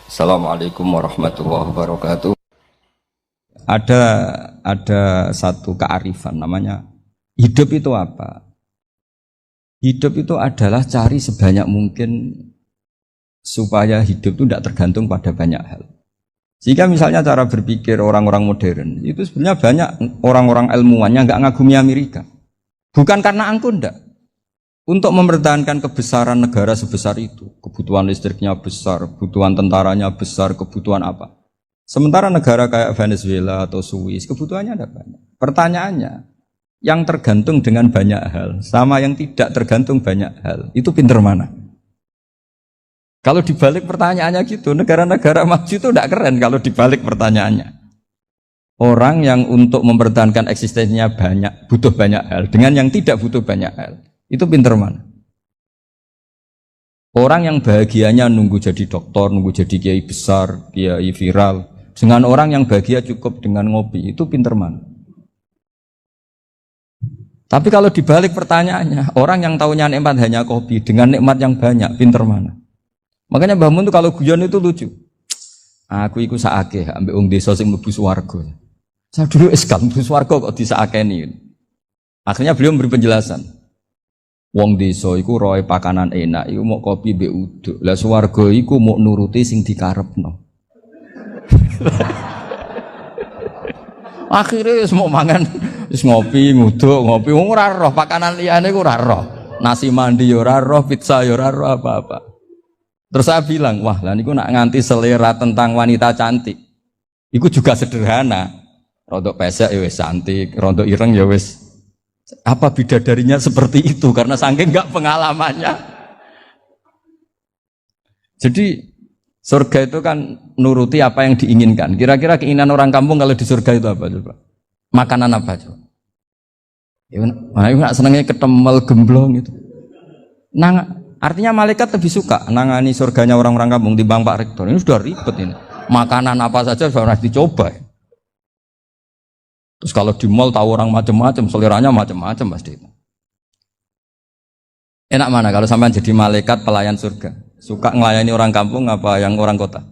Assalamualaikum warahmatullahi wabarakatuh. Ada satu kearifan namanya hidup itu apa? Hidup itu adalah cari sebanyak mungkin supaya hidup itu tidak tergantung pada banyak hal. Jika misalnya cara berpikir orang-orang modern itu sebenarnya banyak orang-orang ilmuwan yang nggak ngagumi Amerika. Bukan karena angkuh ndak. Untuk mempertahankan kebesaran negara sebesar itu, kebutuhan listriknya besar, kebutuhan tentaranya besar, kebutuhan apa? Sementara negara kayak Venezuela atau Swiss, kebutuhannya ada banyak. Pertanyaannya, yang tergantung dengan banyak hal, sama yang tidak tergantung banyak hal, itu pinter mana? Kalau dibalik pertanyaannya gitu, negara-negara maju itu tidak keren kalau dibalik pertanyaannya. Orang yang untuk mempertahankan eksistensinya banyak, butuh banyak hal, dengan yang tidak butuh banyak hal. Itu pinter mana? Orang yang bahagianya nunggu jadi dokter, nunggu jadi kiai besar, kiai viral, dengan orang yang bahagia cukup dengan ngopi, itu pinter mana? Tapi kalau dibalik pertanyaannya, orang yang tahunya nikmat hanya kopi, dengan nikmat yang banyak, pinter mana? Makanya Mbah Mun tuh kalau guyon itu lucu. Aku iku saake ambek wong desa sing mlebu swarga. Saya dulu eskal mlebu swarga kok disakeni. Akhirnya beliau memberi penjelasan. Wong desa iku roe pakanan enak, iku mau kopi mbek uduk. Lah swarga iku mau nuruti sing dikarepno. Akhirnya wis mau mangan, wis ngopi, nguduk, ngopi, wong ora roh pakanan liyane iku ora roh. Nasi mandi ya ora roh, pizza ya ora roh apa-apa. Terus saya bilang, wah lah niku nak nganti selera tentang wanita cantik. Iku juga sederhana. Rodok pesek ya wis cantik, rodok ireng ya wis. Apa bidadarinya seperti itu karena saking enggak pengalamannya. Jadi surga itu kan nuruti apa yang diinginkan. Kira-kira keinginan orang kampung kalau di surga itu apa coba? Makanan apa coba? Ya, nak senengnya ketemel gemblong itu. Artinya malaikat lebih suka nangani surganya orang-orang kampung timbang Pak Rektor. Ini sudah ribet ini. Makanan apa saja sudah harus dicoba. Ya. Terus kalau di mall tahu orang macam-macam, seleranya macam-macam pasti itu. Enak mana kalau sampai jadi malaikat pelayan surga? Suka ngelayani orang kampung apa yang orang kota?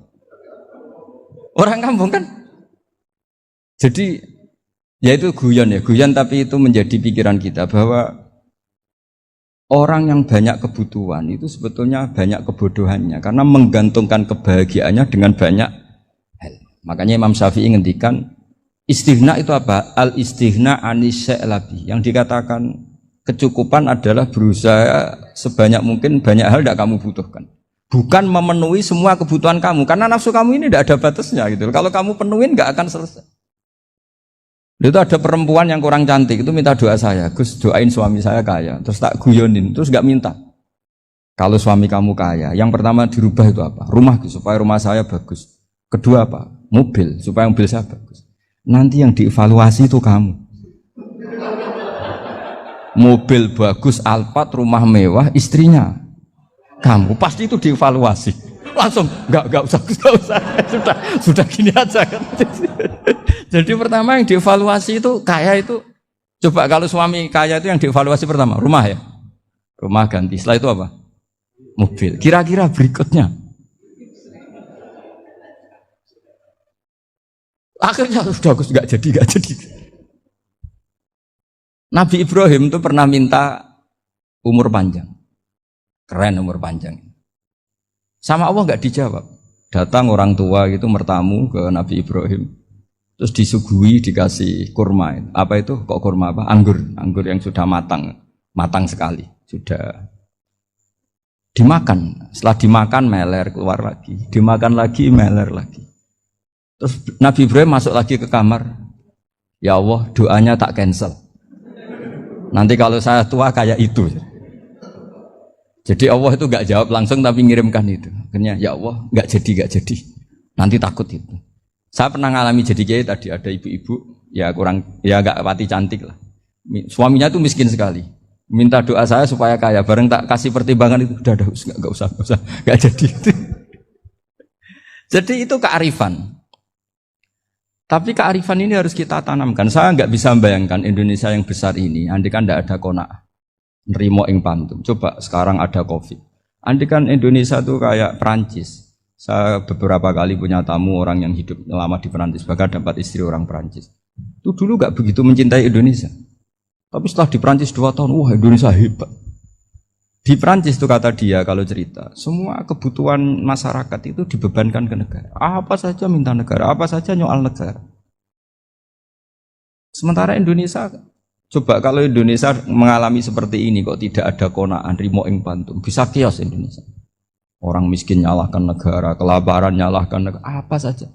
Orang kampung kan? Jadi ya itu guyon tapi itu menjadi pikiran kita bahwa orang yang banyak kebutuhan itu sebetulnya banyak kebodohannya karena menggantungkan kebahagiaannya dengan banyak hal. Makanya Imam Syafi'i ngendikan istighna itu apa? Al-istighna anisya'i. Yang dikatakan kecukupan adalah berusaha sebanyak mungkin banyak hal tidak kamu butuhkan. Bukan memenuhi semua kebutuhan kamu. Karena nafsu kamu ini tidak ada batasnya gitu. Kalau kamu penuhin nggak akan selesai. Itu ada perempuan yang kurang cantik itu minta doa saya. Gus doain suami saya kaya. Terus tak guyonin. Terus nggak minta. Kalau suami kamu kaya. Yang pertama dirubah itu apa? Rumah supaya rumah saya bagus. Kedua apa? Mobil supaya mobil saya bagus. Nanti yang dievaluasi itu kamu. Mobil bagus, Alphard, rumah mewah, istrinya kamu. Pasti itu dievaluasi. Langsung enggak usah. Sudah gini aja kan. Jadi pertama yang dievaluasi itu kaya itu. Coba kalau suami kaya itu yang dievaluasi pertama rumah ya. Rumah ganti. Setelah itu apa? Mobil. Kira-kira berikutnya akhirnya sudah nggak jadi. Nabi Ibrahim itu pernah minta umur panjang, keren umur panjang. Sama Allah nggak dijawab. Datang orang tua gitu mertamu ke Nabi Ibrahim, terus disuguhi dikasih kurma. Apa itu? Kok kurma apa? Anggur yang sudah matang sekali, sudah dimakan. Setelah dimakan meler keluar lagi, dimakan lagi meler lagi. Terus Nabi Ibrahim masuk lagi ke kamar. Ya Allah, doanya tak cancel. Nanti kalau saya tua kayak itu. Jadi Allah itu enggak jawab langsung tapi ngirimkan itu. Akhirnya ya Allah, enggak jadi. Nanti takut itu. Saya pernah ngalami jadi kiai tadi ada ibu-ibu ya enggak pati cantik lah. Suaminya itu miskin sekali. Minta doa saya supaya kaya. Bareng tak kasih pertimbangan itu udah enggak usah. Enggak jadi. Jadi itu kearifan. Tapi kearifan ini harus kita tanamkan. Saya nggak bisa membayangkan Indonesia yang besar ini, andai kan tidak ada qanaah, nerimo ing pantum. Coba sekarang ada COVID. Andai kan Indonesia itu kayak Prancis, Saya beberapa kali punya tamu orang yang hidup lama di Perancis, bahkan dapat istri orang Perancis. Itu dulu gak begitu mencintai Indonesia. Tapi setelah di Perancis 2 tahun, wah Indonesia hebat. Di Perancis itu kata dia kalau cerita, semua kebutuhan masyarakat itu dibebankan ke negara. Apa saja minta negara, apa saja nyoal negara. Sementara Indonesia, coba kalau Indonesia mengalami seperti ini kok tidak ada konaan rimo ing pantum, bisa kios Indonesia. Orang miskin nyalahkan negara, kelaparan nyalahkan negara, apa saja.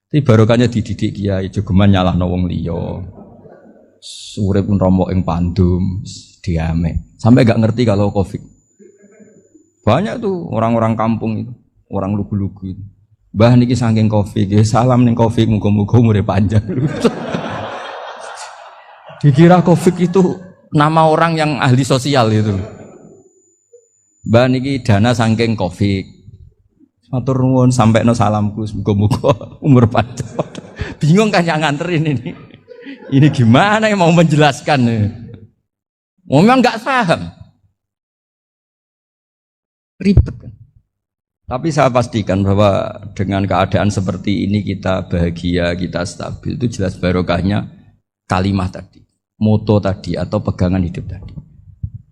Tapi barokahnya dididik kiai, jogeman nyalahno wong liya. Urip pun romo ing pandum, diame. Sampai gak ngerti kalau Covid. Banyak tuh orang-orang kampung itu, orang lugu-lugu itu. Mbah niki saking Covid, salam ning Covid, muga-muga umure panjang. Dikira Covid itu nama orang yang ahli sosial itu. Mbak niki dana saking Covid. Matur nuwun sampekno salamku muga-muga umur panjang. Bingung kan yang nganterin ini. Ini gimana yang mau menjelaskan? Memang enggak paham. Ribet kan. Tapi saya pastikan bahwa dengan keadaan seperti ini kita bahagia, kita stabil, itu jelas barokahnya kalimat tadi, moto tadi atau pegangan hidup tadi.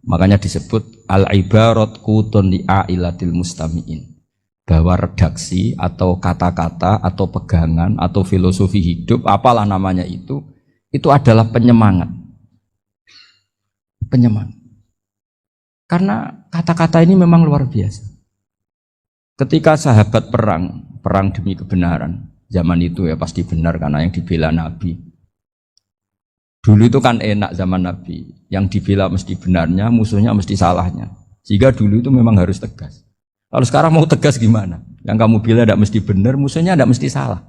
Makanya disebut al-ibarat qutun li'ailatil mustami'in, bahwa redaksi atau kata-kata atau pegangan atau filosofi hidup, apalah namanya itu adalah penyemangat. Penyemangat. Karena kata-kata ini memang luar biasa. Ketika sahabat perang demi kebenaran, zaman itu ya pasti benar karena yang dibela Nabi. Dulu itu kan enak zaman Nabi, yang dibela mesti benarnya, musuhnya mesti salahnya. Sehingga dulu itu memang harus tegas. Kalau sekarang mau tegas gimana? Yang kamu bela tidak mesti benar, musuhnya tidak mesti salah.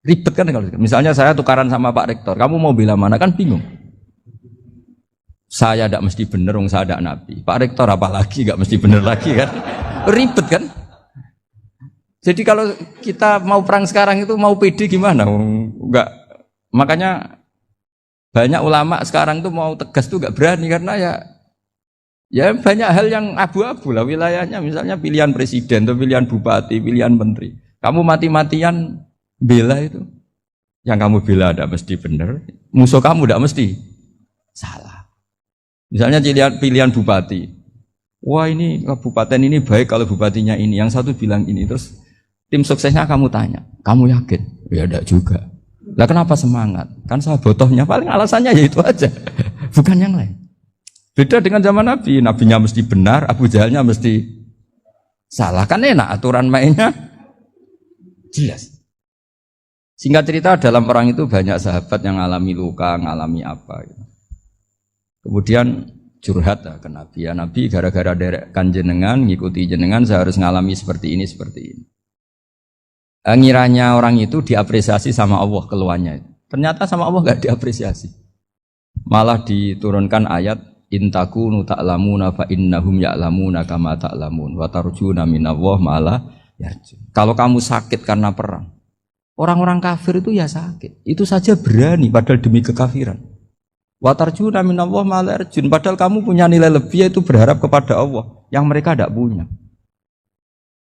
Ribet kan kalau misalnya saya tukaran sama Pak Rektor, kamu mau bela mana kan bingung. Saya tidak mesti benar, saya tidak Nabi. Pak Rektor apalagi nggak mesti benar lagi kan? Ribet kan? Jadi kalau kita mau perang sekarang itu mau pede gimana? Enggak. Makanya banyak ulama sekarang tuh mau tegas tuh nggak berani karena ya banyak hal yang abu-abu lah wilayahnya, misalnya pilihan presiden atau pilihan bupati, pilihan menteri. Kamu mati-matian bela itu, yang kamu bela tidak mesti benar, musuh kamu tidak mesti salah. Misalnya pilihan bupati, wah ini kabupaten ini baik kalau bupatinya ini, yang satu bilang ini, terus tim suksesnya kamu tanya, kamu yakin? Ya tidak juga. Lah kenapa semangat? Kan saya botohnya paling alasannya ya itu aja, bukan yang lain. Beda dengan zaman Nabi, Nabinya mesti benar, Abu Jahalnya mesti salah. Kan enak aturan mainnya jelas. Singkat cerita dalam perang itu banyak sahabat yang alami luka, ngalami apa. Gitu. Kemudian curhat ke Nabi, ya Nabi gara-gara derekkan jenengan, ngikuti jenengan saya harus ngalami seperti ini, seperti ini. Ngiranya orang itu diapresiasi sama Allah keluarnya. Ternyata sama Allah gak diapresiasi. Malah diturunkan ayat intakunu ta'lamuna fa innahum ya'lamuna kama ta'lamun wa tarjuna minallah ma'ala yarjun. Kalau kamu sakit karena perang, orang-orang kafir itu ya sakit. Itu saja berani padahal demi kekafiran. Wa tarjuna minallah ma'ala yarjun. Padahal kamu punya nilai lebih yaitu berharap kepada Allah yang mereka tidak punya.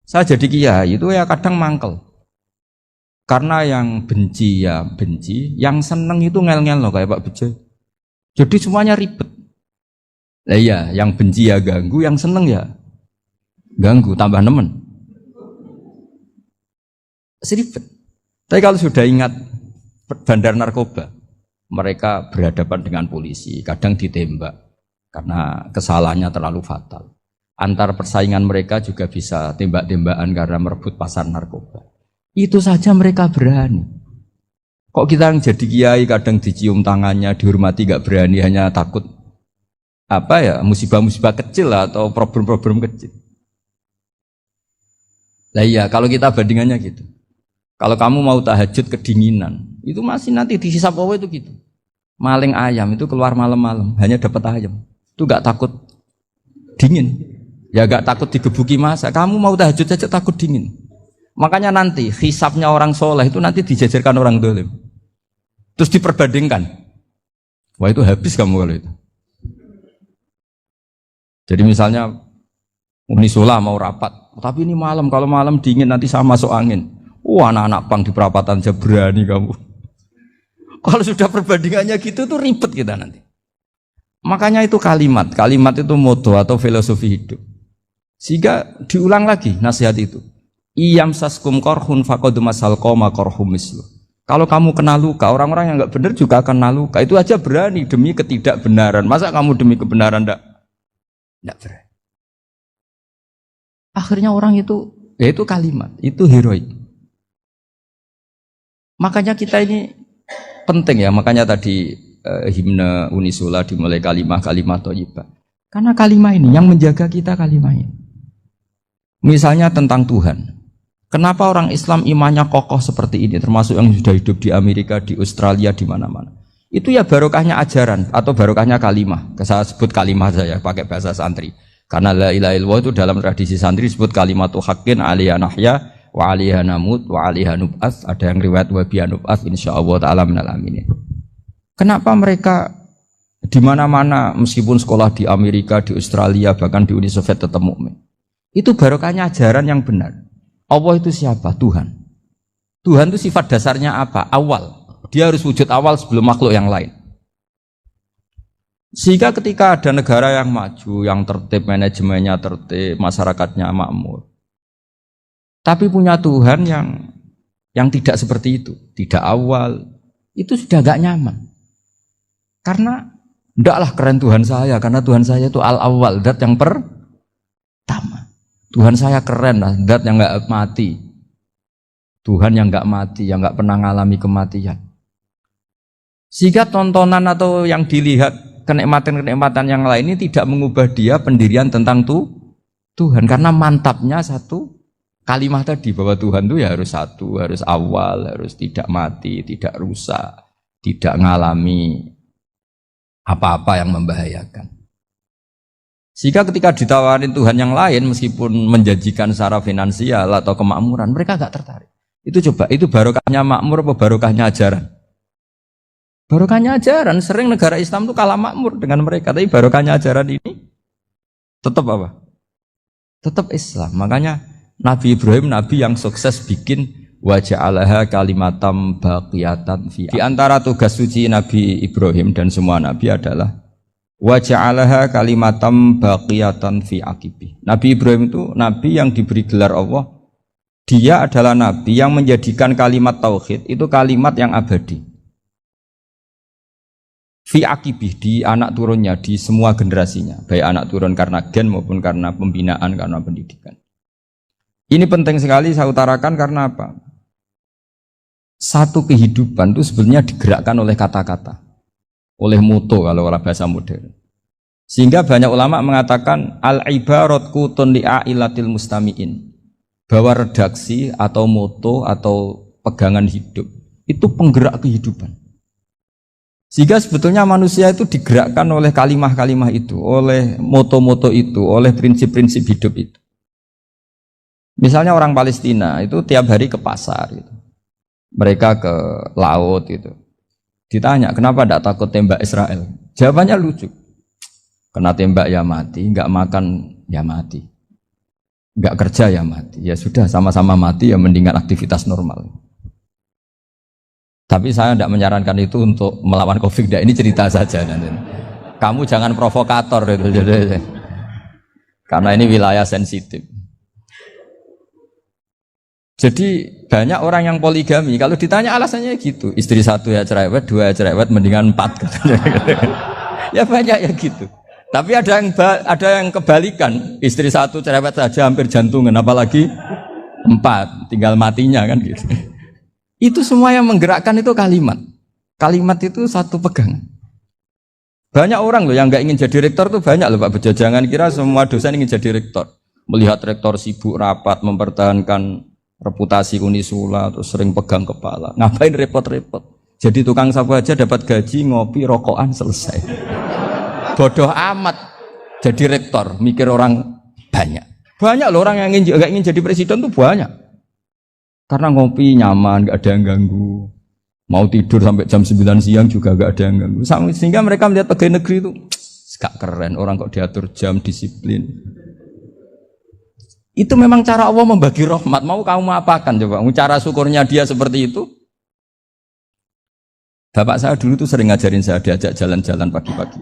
Saya jadi kiai itu ya kadang mangkel. Karena yang benci ya benci, yang seneng itu ngel-ngel loh kayak Pak Bejo. Jadi semuanya ribet. Lah iya, yang benci ya ganggu, yang seneng ya ganggu, tambah nemen. Seribet. Tapi kalau sudah ingat bandar narkoba, mereka berhadapan dengan polisi, kadang ditembak karena kesalahannya terlalu fatal. Antar persaingan mereka juga bisa tembak-tembakan karena merebut pasar narkoba. Itu saja mereka berani. Kok kita yang jadi kiai kadang dicium tangannya, dihormati gak berani, hanya takut apa ya, musibah-musibah kecil lah, atau problem-problem kecil. Lah iya, kalau kita bandingannya gitu. Kalau kamu mau tahajud kedinginan, itu masih nanti dihisab Allah itu gitu. Maling ayam itu keluar malam-malam, hanya dapat ayam. Itu gak takut dingin. Ya gak takut digebuki masa. Kamu mau tahajud saja takut dingin. Makanya nanti hisabnya orang soleh itu nanti dijajarkan orang dolim. Terus diperbandingkan. Wah itu habis kamu kalau itu. Jadi misalnya Unisula mau rapat, Tapi ini malam, kalau malam dingin nanti sama masuk angin. Anak-anak pang di perapatan aja berani kamu. Kalau sudah perbandingannya gitu tuh ribet kita nanti. Makanya itu kalimat itu moto atau filosofi hidup. Sehingga diulang lagi nasihat itu. Iyam saskum korhun faqad masal qoma korhum mislu. Kalau kamu kena luka, orang-orang yang enggak benar juga akan kena luka. Itu aja berani demi ketidakbenaran. Masa kamu demi kebenaran enggak berani? Akhirnya orang itu, ya itu kalimat, itu heroik. Makanya kita ini penting ya, makanya tadi himne Unisula dimulai kalimat thayyibah. Karena kalimat ini yang menjaga kita kalimat ini. Misalnya tentang Tuhan. Kenapa orang Islam imannya kokoh seperti ini, termasuk yang sudah hidup di Amerika, di Australia, di mana-mana. Itu ya barokahnya ajaran atau barokahnya kalimah. Saya sebut kalimah saja pakai bahasa santri. Karena la ilaha illallah itu dalam tradisi santri disebut kalimatu haqqin alaiha nahya wa alaiha namut wa alaiha nub'ats. Ada yang riwayat wa biha nub'ats insyaallah taala minal aminin. Kenapa mereka di mana-mana meskipun sekolah di Amerika, di Australia, bahkan di Uni Soviet tetap mukmin? Itu barokahnya ajaran yang benar. Allah itu siapa? Tuhan. Tuhan itu sifat dasarnya apa? Awal. Dia harus wujud awal sebelum makhluk yang lain. Sehingga ketika ada negara yang maju, yang tertib, manajemennya tertib, masyarakatnya makmur, tapi punya Tuhan yang tidak seperti itu, tidak awal, itu sudah gak nyaman. Karena ndaklah keren Tuhan saya, karena Tuhan saya itu al-awwal, zat yang pertama. Tuhan saya keren lah, zat yang gak mati. Tuhan yang gak mati, yang gak pernah ngalami kematian. Sehingga tontonan atau yang dilihat kenikmatan-kenikmatan yang lain ini tidak mengubah dia pendirian tentang Tuhan. Karena mantapnya satu kalimat tadi bahwa Tuhan itu ya harus satu, harus awal, harus tidak mati, tidak rusak, tidak ngalami apa-apa yang membahayakan. Sehingga ketika ditawarin Tuhan yang lain meskipun menjanjikan secara finansial atau kemakmuran, mereka gak tertarik. Itu coba, itu barokahnya makmur apa barokahnya ajaran? Barokahnya ajaran. Sering negara Islam itu kalah makmur dengan mereka, tapi barokahnya ajaran ini tetap apa? Tetap Islam. Makanya Nabi Ibrahim, Nabi yang sukses bikin waja'alaha kalimatam baqiyatan fi. Di antara tugas suci Nabi Ibrahim dan semua Nabi adalah waja'alaha kalimatam baqiyatan fi aqibi. Nabi Ibrahim itu Nabi yang diberi gelar Allah. Dia adalah Nabi yang menjadikan kalimat tauhid itu kalimat yang abadi. Fi akibih, di anak turunnya, di semua generasinya, baik anak turun karena gen maupun karena pembinaan, karena pendidikan. Ini penting sekali saya utarakan karena apa? Satu kehidupan itu sebenarnya digerakkan oleh kata-kata, oleh moto kalau orang bahasa modern. Sehingga banyak ulama mengatakan al-ibarat kutun li'ailatil mustami'in, bahwa redaksi atau moto atau pegangan hidup itu penggerak kehidupan. Sehingga sebetulnya manusia itu digerakkan oleh kalimah-kalimah itu, oleh moto-moto itu, oleh prinsip-prinsip hidup itu. Misalnya orang Palestina itu tiap hari ke pasar gitu. Mereka ke laut gitu. Ditanya, kenapa tidak takut tembak Israel? Jawabannya lucu. Kena tembak ya mati, enggak makan ya mati. Enggak kerja ya mati. Ya sudah, sama-sama mati ya mendingan aktivitas normal. Tapi saya tidak menyarankan itu untuk melawan COVID. Ini cerita saja nanti. Kamu jangan provokator itu. Karena ini wilayah sensitif. Jadi banyak orang yang poligami. Kalau ditanya alasannya gitu, istri satu ya cerewet, dua ya cerewet, mendingan 4. Ya banyak ya gitu. Tapi ada yang kebalikan, istri satu cerewet saja hampir jantungan, apalagi 4, tinggal matinya kan gitu. Itu semua yang menggerakkan itu kalimat. Kalimat itu satu pegangan. Banyak orang loh yang nggak ingin jadi rektor tuh banyak loh Pak Bejo. Jangan kira semua dosen ingin jadi rektor. Melihat rektor sibuk rapat, mempertahankan reputasi Unisula, terus sering pegang kepala. Ngapain repot-repot? Jadi tukang sapu aja dapat gaji, ngopi, rokokan, selesai. Bodoh amat jadi rektor, mikir orang banyak. Banyak loh orang yang nggak ingin jadi presiden tuh banyak. Karena ngopi nyaman, gak ada yang ganggu. Mau tidur sampai jam 9 siang juga gak ada yang ganggu. Sehingga mereka melihat pegawai negeri itu gak keren, orang kok diatur jam, disiplin. Itu memang cara Allah membagi rahmat. Mau kamu apakan coba? Cara syukurnya dia seperti itu. Bapak saya dulu tuh sering ngajarin saya, diajak jalan-jalan pagi-pagi.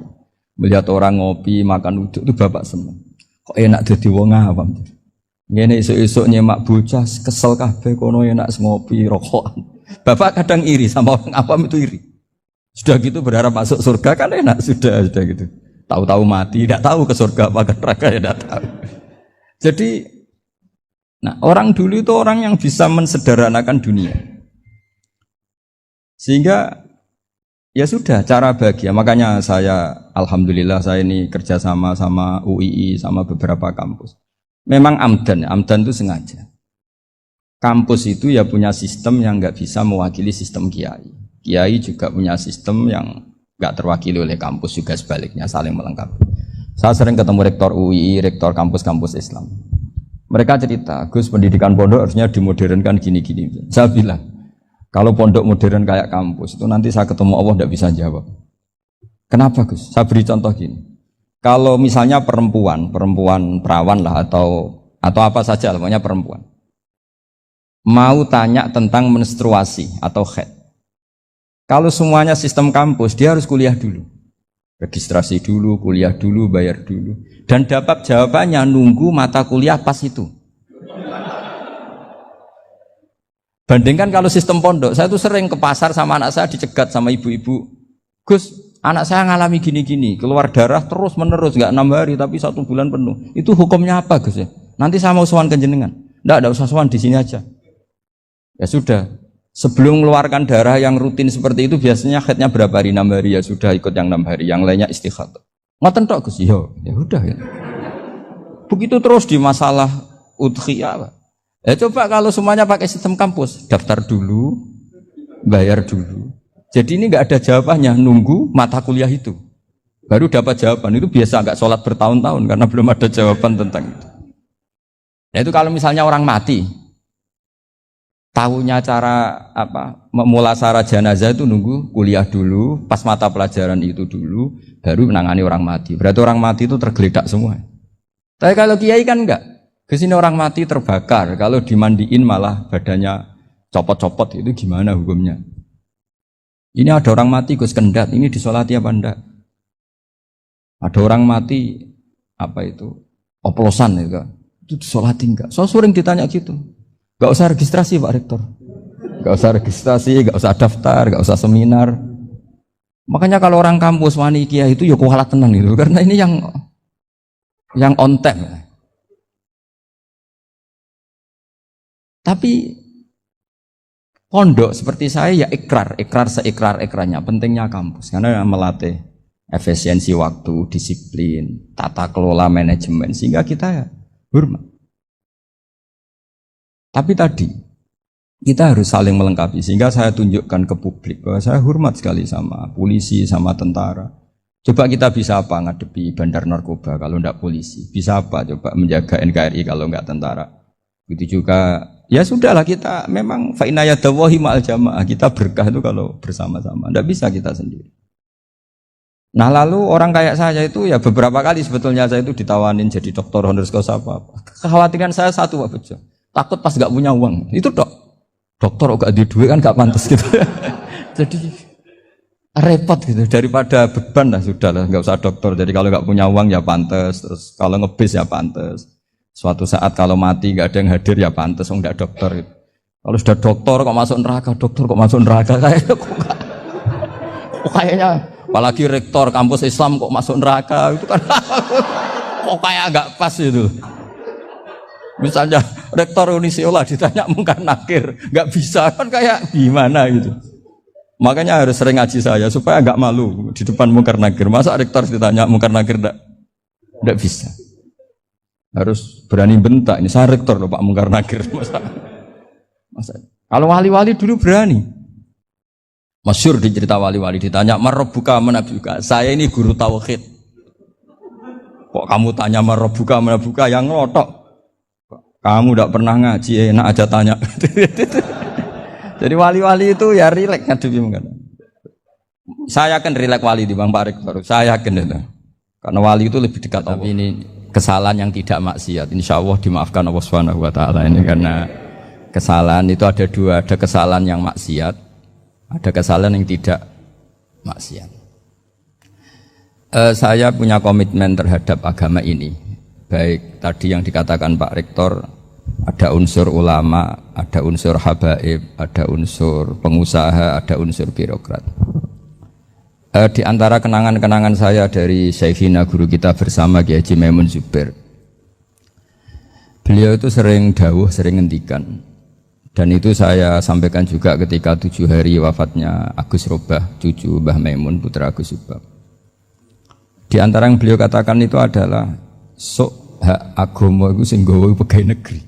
Melihat orang ngopi, makan uduk itu bapak seneng. Kok enak jadi wong awam. Ngene esuk-esuk nyemak bocah kesel kabeh kono enak ngopi rokokan. Bapak kadang iri sama orang awam itu iri. Sudah gitu berharap masuk surga kan enak sudah gitu. Tahu-tahu mati, tidak tahu ke surga apa ke neraka ya tidak tahu. Jadi nah, orang dulu itu orang yang bisa mensederhanakan dunia. Sehingga ya sudah cara bahagia. Makanya saya alhamdulillah saya ini kerjasama sama UII sama beberapa kampus. Memang amdan itu sengaja. Kampus itu ya punya sistem yang nggak bisa mewakili sistem kiai. Kiai juga punya sistem yang nggak terwakili oleh kampus juga sebaliknya saling melengkapi. Saya sering ketemu rektor UII, rektor kampus-kampus Islam. Mereka cerita, Gus pendidikan pondok harusnya dimodernkan gini-gini. Saya bilang, kalau pondok modern kayak kampus itu nanti saya ketemu Allah tidak bisa jawab. Kenapa Gus? Saya beri contoh gini. Kalau misalnya perempuan perawan lah atau apa saja, pokoknya perempuan mau tanya tentang menstruasi atau haid. Kalau semuanya sistem kampus, dia harus kuliah dulu, registrasi dulu, kuliah dulu, bayar dulu, dan dapat jawabannya nunggu mata kuliah pas itu. Bandingkan kalau sistem pondok, saya tuh sering ke pasar sama anak saya dicegat sama ibu-ibu, Gus. Anak saya ngalami gini-gini, keluar darah terus menerus, nggak 6 hari tapi 1 bulan penuh. Itu hukumnya apa Gus ya? Nanti saya mau sowan ke jenengan. Nggak usah sowan di sini aja. Ya sudah. Sebelum mengeluarkan darah yang rutin seperti itu biasanya haidnya berapa hari? 6 hari ya sudah ikut yang 6 hari, yang lainnya istighatsah. Ngoten tok Gus. Ya udah ya. Begitu terus di masalah udhiyah. Ya coba kalau semuanya pakai sistem kampus, daftar dulu, bayar dulu. Jadi ini nggak ada jawabannya, nunggu mata kuliah itu baru dapat jawaban. Itu biasa nggak sholat bertahun-tahun karena belum ada jawaban tentang itu. Nah itu kalau misalnya orang mati, tahunya cara apa memulasara jenazah itu nunggu kuliah dulu, pas mata pelajaran itu dulu, baru menangani orang mati. Berarti orang mati itu tergeledak semua. Tapi kalau kiai kan enggak. Kesini orang mati terbakar, kalau dimandiin malah badannya copot-copot, itu gimana hukumnya? Ini ada orang mati Gus Kendat, ini disolati apa enggak? Ada orang mati apa itu oplosan itu disolati enggak? So sering ditanya gitu. Enggak usah registrasi Pak Rektor, enggak usah registrasi, enggak usah daftar, enggak usah seminar. Makanya kalau orang kampus wani kiai itu ya kualat tenang gitu, karena ini yang on time. Tapi pondok seperti saya ya ikrar seikrar-ikrarnya pentingnya kampus karena melatih efisiensi waktu, disiplin, tata kelola manajemen sehingga kita ya hormat. Tapi tadi kita harus saling melengkapi sehingga saya tunjukkan ke publik bahwa saya hormat sekali sama polisi, sama tentara. Coba kita bisa apa ngadepi bandar narkoba kalau enggak polisi? Bisa apa coba menjaga NKRI kalau enggak tentara? Begitu juga ya sudahlah kita memang fa inna yadallahi ma'al jamaah, kita berkah itu kalau bersama-sama, tidak bisa kita sendiri. Nah lalu orang kayak saya itu ya beberapa kali sebetulnya saya itu ditawanin jadi doktor honoris causa apa. Kekhawatiran saya satu Pak Bejo, takut pas gak punya uang, itu dokter gak ada duit kan gak pantas gitu. Jadi repot gitu, daripada beban lah sudah lah, gak usah dokter. Jadi kalau gak punya uang ya pantas, terus kalau ngebis ya pantas. Suatu saat kalau mati gak ada yang hadir ya pantas, enggak dokter gitu. Kalau sudah dokter kok masuk neraka, kayaknya apalagi rektor kampus Islam kok masuk neraka itu kan kok kayak agak pas itu. Misalnya rektor Unisiola ditanya mungkar nakir, nggak bisa kan kayak gimana gitu. Makanya harus sering ngaji saya supaya nggak malu di depan mungkar nakir. Masa rektor ditanya mungkar nakir nggak bisa. Harus berani bentak, ini saya rektor loh Pak mungkar nakir. Masa. Kalau wali-wali dulu berani. Masyhur di cerita wali-wali ditanya marabbuka manabuka. Saya ini guru tauhid. Kok kamu tanya marabbuka manabuka yang ngelotok? Kamu tidak pernah ngaji, enak aja tanya. Jadi wali-wali itu ya rileks ngadepi mungkin. Saya yakin rileks wali di Bang Pak Rektor. Saya yakin itu. Karena wali itu lebih dekat Allah. Tapi ini kesalahan yang tidak maksiat. Insya Allah dimaafkan Allah Subhanahu Wa Taala ini karena kesalahan itu ada dua, ada kesalahan yang maksiat, ada kesalahan yang tidak maksiat. Saya punya komitmen terhadap agama ini. Baik tadi yang dikatakan Pak Rektor, ada unsur ulama, ada unsur habaib, ada unsur pengusaha, ada unsur birokrat. Di antara kenangan-kenangan saya dari Syekhina guru kita bersama Kiai Haji Maimun Zubair, beliau itu sering dawuh, sering ngendikan, dan itu saya sampaikan juga ketika 7 hari wafatnya Agus Robah, cucu Mbah Maimun, putra Agus Robah. Di antara yang beliau katakan itu adalah sok hak agama itu sing gawe pegawai negeri.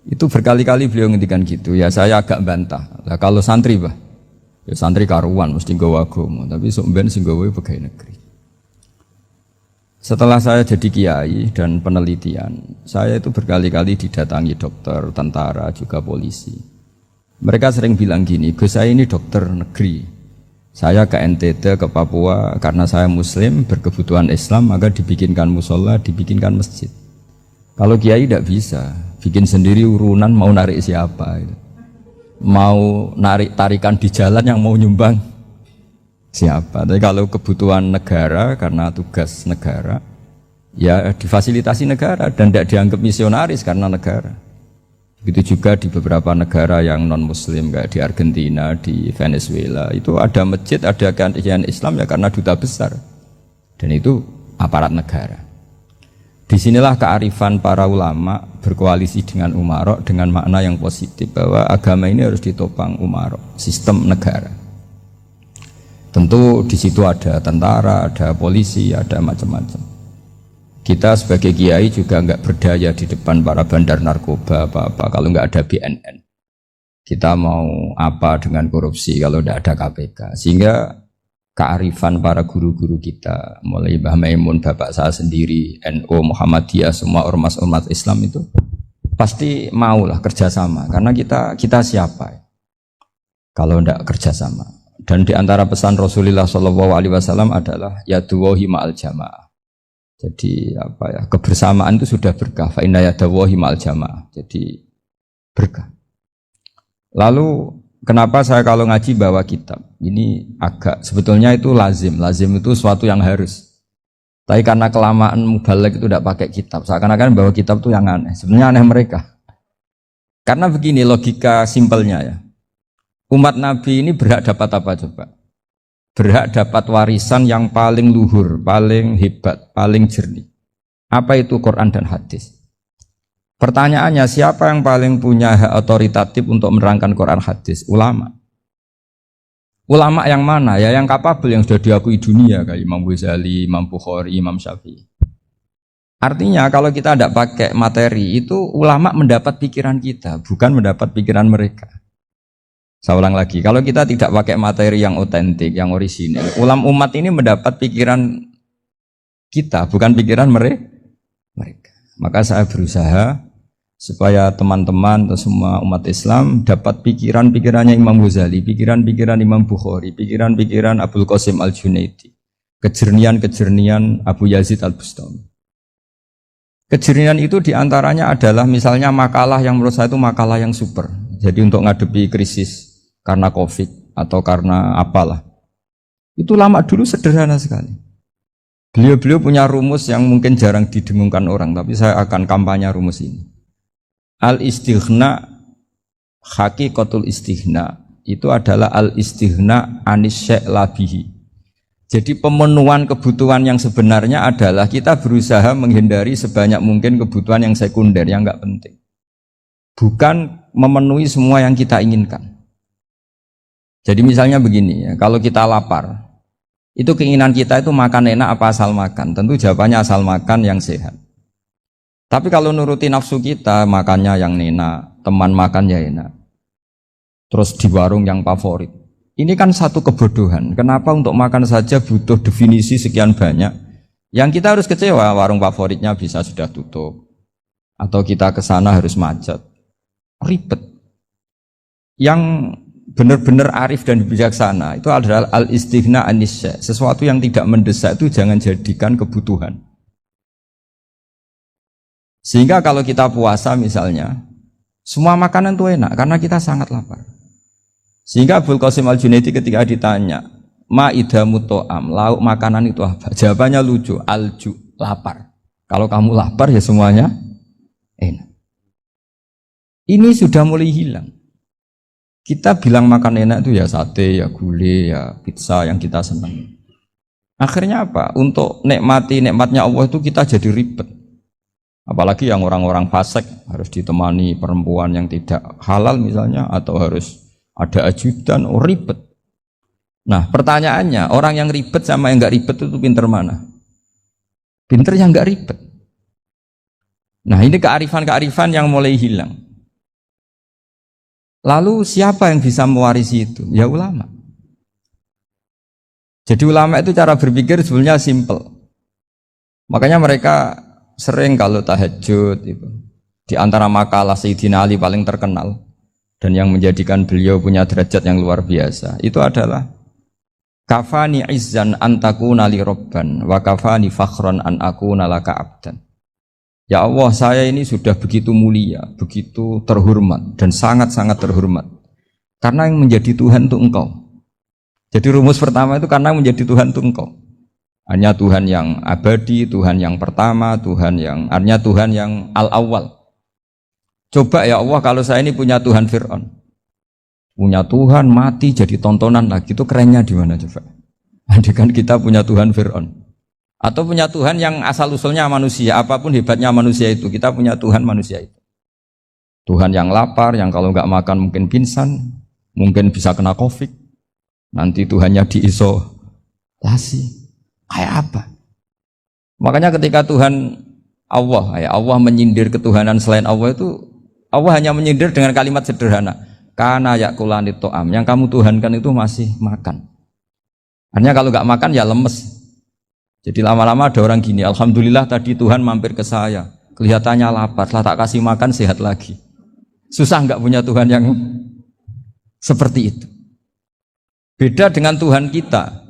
Itu berkali-kali beliau ngendikan gitu. Ya saya agak bantah. Lah kalau santri, Bah, ya santri karuan mesti gawe agama, tapi sok ben sing gawe pegawai negeri. Setelah saya jadi kiai dan penelitian, saya itu berkali-kali didatangi dokter, tentara, juga polisi. Mereka sering bilang gini, "Gus, saya ini dokter negeri. Saya ke NTT, ke Papua, karena saya muslim, berkebutuhan Islam, maka dibikinkan musola, dibikinkan masjid. Kalau kiai tidak bisa, bikin sendiri urunan, mau narik siapa? Mau narik tarikan di jalan yang mau nyumbang siapa? Tapi kalau kebutuhan negara, karena tugas negara, ya difasilitasi negara, dan tidak dianggap misionaris karena negara. Begitu juga di beberapa negara yang non-muslim kayak di Argentina, di Venezuela, itu ada masjid, ada kajian Islam ya karena duta besar, dan itu aparat negara. Disinilah kearifan para ulama berkoalisi dengan umarok dengan makna yang positif bahwa agama ini harus ditopang umarok, sistem negara. Tentu di situ ada tentara, ada polisi, ada macam-macam. Kita sebagai kiai juga enggak berdaya di depan para bandar narkoba apa-apa kalau enggak ada BNN. Kita mau apa dengan korupsi kalau enggak ada KPK. Sehingga kearifan para guru-guru kita, mulai Mbah Maimun, bapak saya sendiri, NU, Muhammadiyah, semua ormas-ormas Islam itu pasti maulah kerjasama. Karena kita siapa ya? Kalau enggak kerjasama. Dan di antara pesan Rasulullah SAW adalah yaduwahi ma'al jamaah. Jadi apa ya, kebersamaan itu sudah berkah. Fa inna yadallahi ma'al jamaah. Jadi berkah. Lalu kenapa saya kalau ngaji bawa kitab? Ini agak sebetulnya itu lazim. Lazim itu suatu yang harus. Tapi karena kelamaan mubalek itu tidak pakai kitab. Seakan-akan bawa kitab itu yang aneh. Sebenarnya aneh mereka. Karena begini logika simpelnya ya. Umat Nabi ini berhak dapat apa coba? Berhak dapat warisan yang paling luhur, paling hebat, paling jernih. Apa itu Quran dan hadis? Pertanyaannya, siapa yang paling punya hak otoritatif untuk menerangkan Quran hadis? Ulama. Ulama yang mana? Ya yang kapabel, yang sudah diakui dunia, kayak Imam Ghazali, Imam Bukhari, Imam Syafi'i. Artinya kalau kita tidak pakai materi, itu ulama mendapat pikiran kita, bukan mendapat pikiran mereka. Saya ulang lagi, kalau kita tidak pakai materi yang otentik, yang orisinil, umat ini mendapat pikiran kita, bukan pikiran mereka. Maka saya berusaha supaya teman-teman atau semua umat Islam dapat pikiran-pikirannya Imam Ghazali, pikiran-pikiran Imam Bukhari, pikiran-pikiran Abdul Qasim Al-Junaidi, kejernian-kejernian Abu Yazid Al-Bustami. Kejernian itu diantaranya adalah misalnya makalah yang menurut saya itu makalah yang super. Jadi untuk ngadepi krisis karena COVID atau karena apalah, itu lama dulu sederhana sekali. Beliau-beliau punya rumus yang mungkin jarang didengungkan orang, tapi saya akan kampanye rumus ini. Al-istighna, haqiqatul istighna, itu adalah al-istighna anis syai' labihi. Jadi pemenuhan kebutuhan yang sebenarnya adalah kita berusaha menghindari sebanyak mungkin kebutuhan yang sekunder, yang enggak penting. Bukan memenuhi semua yang kita inginkan. Jadi misalnya begini ya, kalau kita lapar, itu keinginan kita itu makan enak apa asal makan? Tentu jawabannya asal makan yang sehat. Tapi kalau nuruti nafsu kita, makannya yang enak, teman makan ya enak. Terus di warung yang favorit. Ini kan satu kebodohan. Kenapa untuk makan saja butuh definisi sekian banyak? Yang kita harus kecewa, warung favoritnya bisa sudah tutup. Atau kita ke sana harus macet. Ribet. Yang benar-benar arif dan bijaksana itu adalah al-istighna anisya. Sesuatu yang tidak mendesak itu jangan jadikan kebutuhan. Sehingga kalau kita puasa misalnya, semua makanan itu enak karena kita sangat lapar. Sehingga Abul Qasim Al-Junaidi ketika ditanya, ma idamu to'am, lauk makanan itu apa? Jawabannya lucu, alju, lapar. Kalau kamu lapar ya semuanya enak. Ini sudah mulai hilang. Kita bilang makan enak itu ya sate, ya gulai, ya pizza yang kita senang. Akhirnya apa? Untuk nikmati nikmatnya Allah itu kita jadi ribet. Apalagi yang orang-orang fasik harus ditemani perempuan yang tidak halal misalnya, atau harus ada ajudan, ribet. Nah pertanyaannya, orang yang ribet sama yang nggak ribet itu pinter mana? Pinter yang nggak ribet. Nah ini kearifan-kearifan yang mulai hilang. Lalu siapa yang bisa mewarisi itu? Ya ulama. Jadi ulama itu cara berpikir sebenarnya simple. Makanya mereka sering kalau tahajud itu, di antara makalah Sayyidina Ali paling terkenal dan yang menjadikan beliau punya derajat yang luar biasa itu adalah kafani izzan antakuna li robban wa kafani fakhron an akuna laka abdan. Ya Allah, saya ini sudah begitu mulia, begitu terhormat dan sangat-sangat terhormat karena yang menjadi Tuhan itu Engkau. Jadi rumus pertama itu karena menjadi Tuhan itu Engkau. Hanya Tuhan yang abadi, Tuhan yang pertama, hanya Tuhan yang al-awwal. Coba ya Allah, kalau saya ini punya Tuhan Fir'aun, punya Tuhan mati jadi tontonan lagi, itu kerennya di mana coba? Andaikan kita punya Tuhan Fir'aun, atau punya Tuhan yang asal-usulnya manusia, apapun hebatnya manusia itu, kita punya Tuhan manusia itu. Tuhan yang lapar, yang kalau nggak makan mungkin pingsan, mungkin bisa kena COVID, nanti Tuhannya diisolasi. Kayak apa? Makanya ketika Tuhan Allah menyindir ketuhanan selain Allah itu, Allah hanya menyindir dengan kalimat sederhana, kana yakulani to'am, yang kamu tuhankan itu masih makan. Artinya kalau nggak makan ya lemes. Jadi lama-lama ada orang gini, alhamdulillah tadi Tuhan mampir ke saya, kelihatannya lapar, setelah tak kasih makan sehat lagi. Susah nggak punya Tuhan yang seperti itu. Beda dengan Tuhan kita.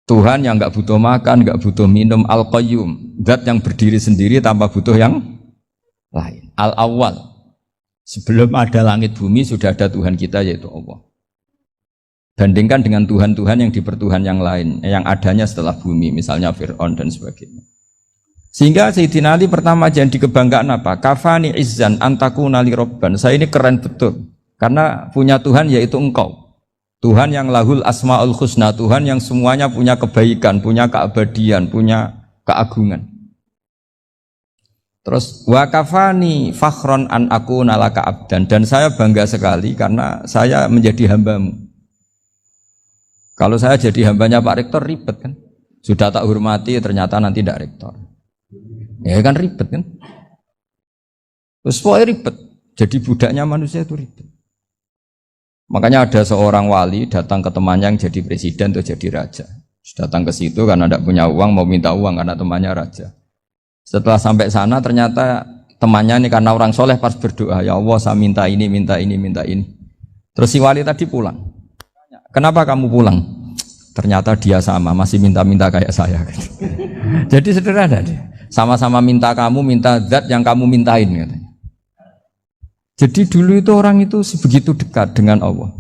Tuhan yang nggak butuh makan, nggak butuh minum, al-qayyum, zat yang berdiri sendiri tanpa butuh yang lain. Al-awwal, sebelum ada langit bumi sudah ada Tuhan kita yaitu Allah. Bandingkan dengan Tuhan-Tuhan yang dipertuhan yang lain, yang adanya setelah bumi, misalnya Fir'aun dan sebagainya. Sehingga Sayyidina Ali pertama jadi kebanggaan apa? Kafani izzan antakuna li robban. Saya ini keren betul, karena punya Tuhan yaitu Engkau. Tuhan yang lahul asma'ul husna, Tuhan yang semuanya punya kebaikan, punya keabadian, punya keagungan. Terus wa kafani fakhron an akuna laka abdan, dan saya bangga sekali karena saya menjadi hambamu. Kalau saya jadi hambanya Pak Rektor ribet kan, sudah tak hormati ternyata nanti tidak rektor, ya kan ribet kan. Terus pokoknya ribet, jadi budaknya manusia itu ribet. Makanya ada seorang wali datang ke temannya yang jadi presiden atau jadi raja. Datang ke situ karena tidak punya uang, mau minta uang karena temannya raja. Setelah sampai sana ternyata temannya ini karena orang soleh pas berdoa, ya Allah saya minta ini, minta ini, minta ini. Terus si wali tadi pulang. Kenapa kamu pulang? Ternyata dia sama, masih minta-minta kayak saya. Jadi sederhana deh. Sama-sama minta kamu, minta zat yang kamu mintain katanya. Jadi dulu itu orang itu sebegitu dekat dengan Allah.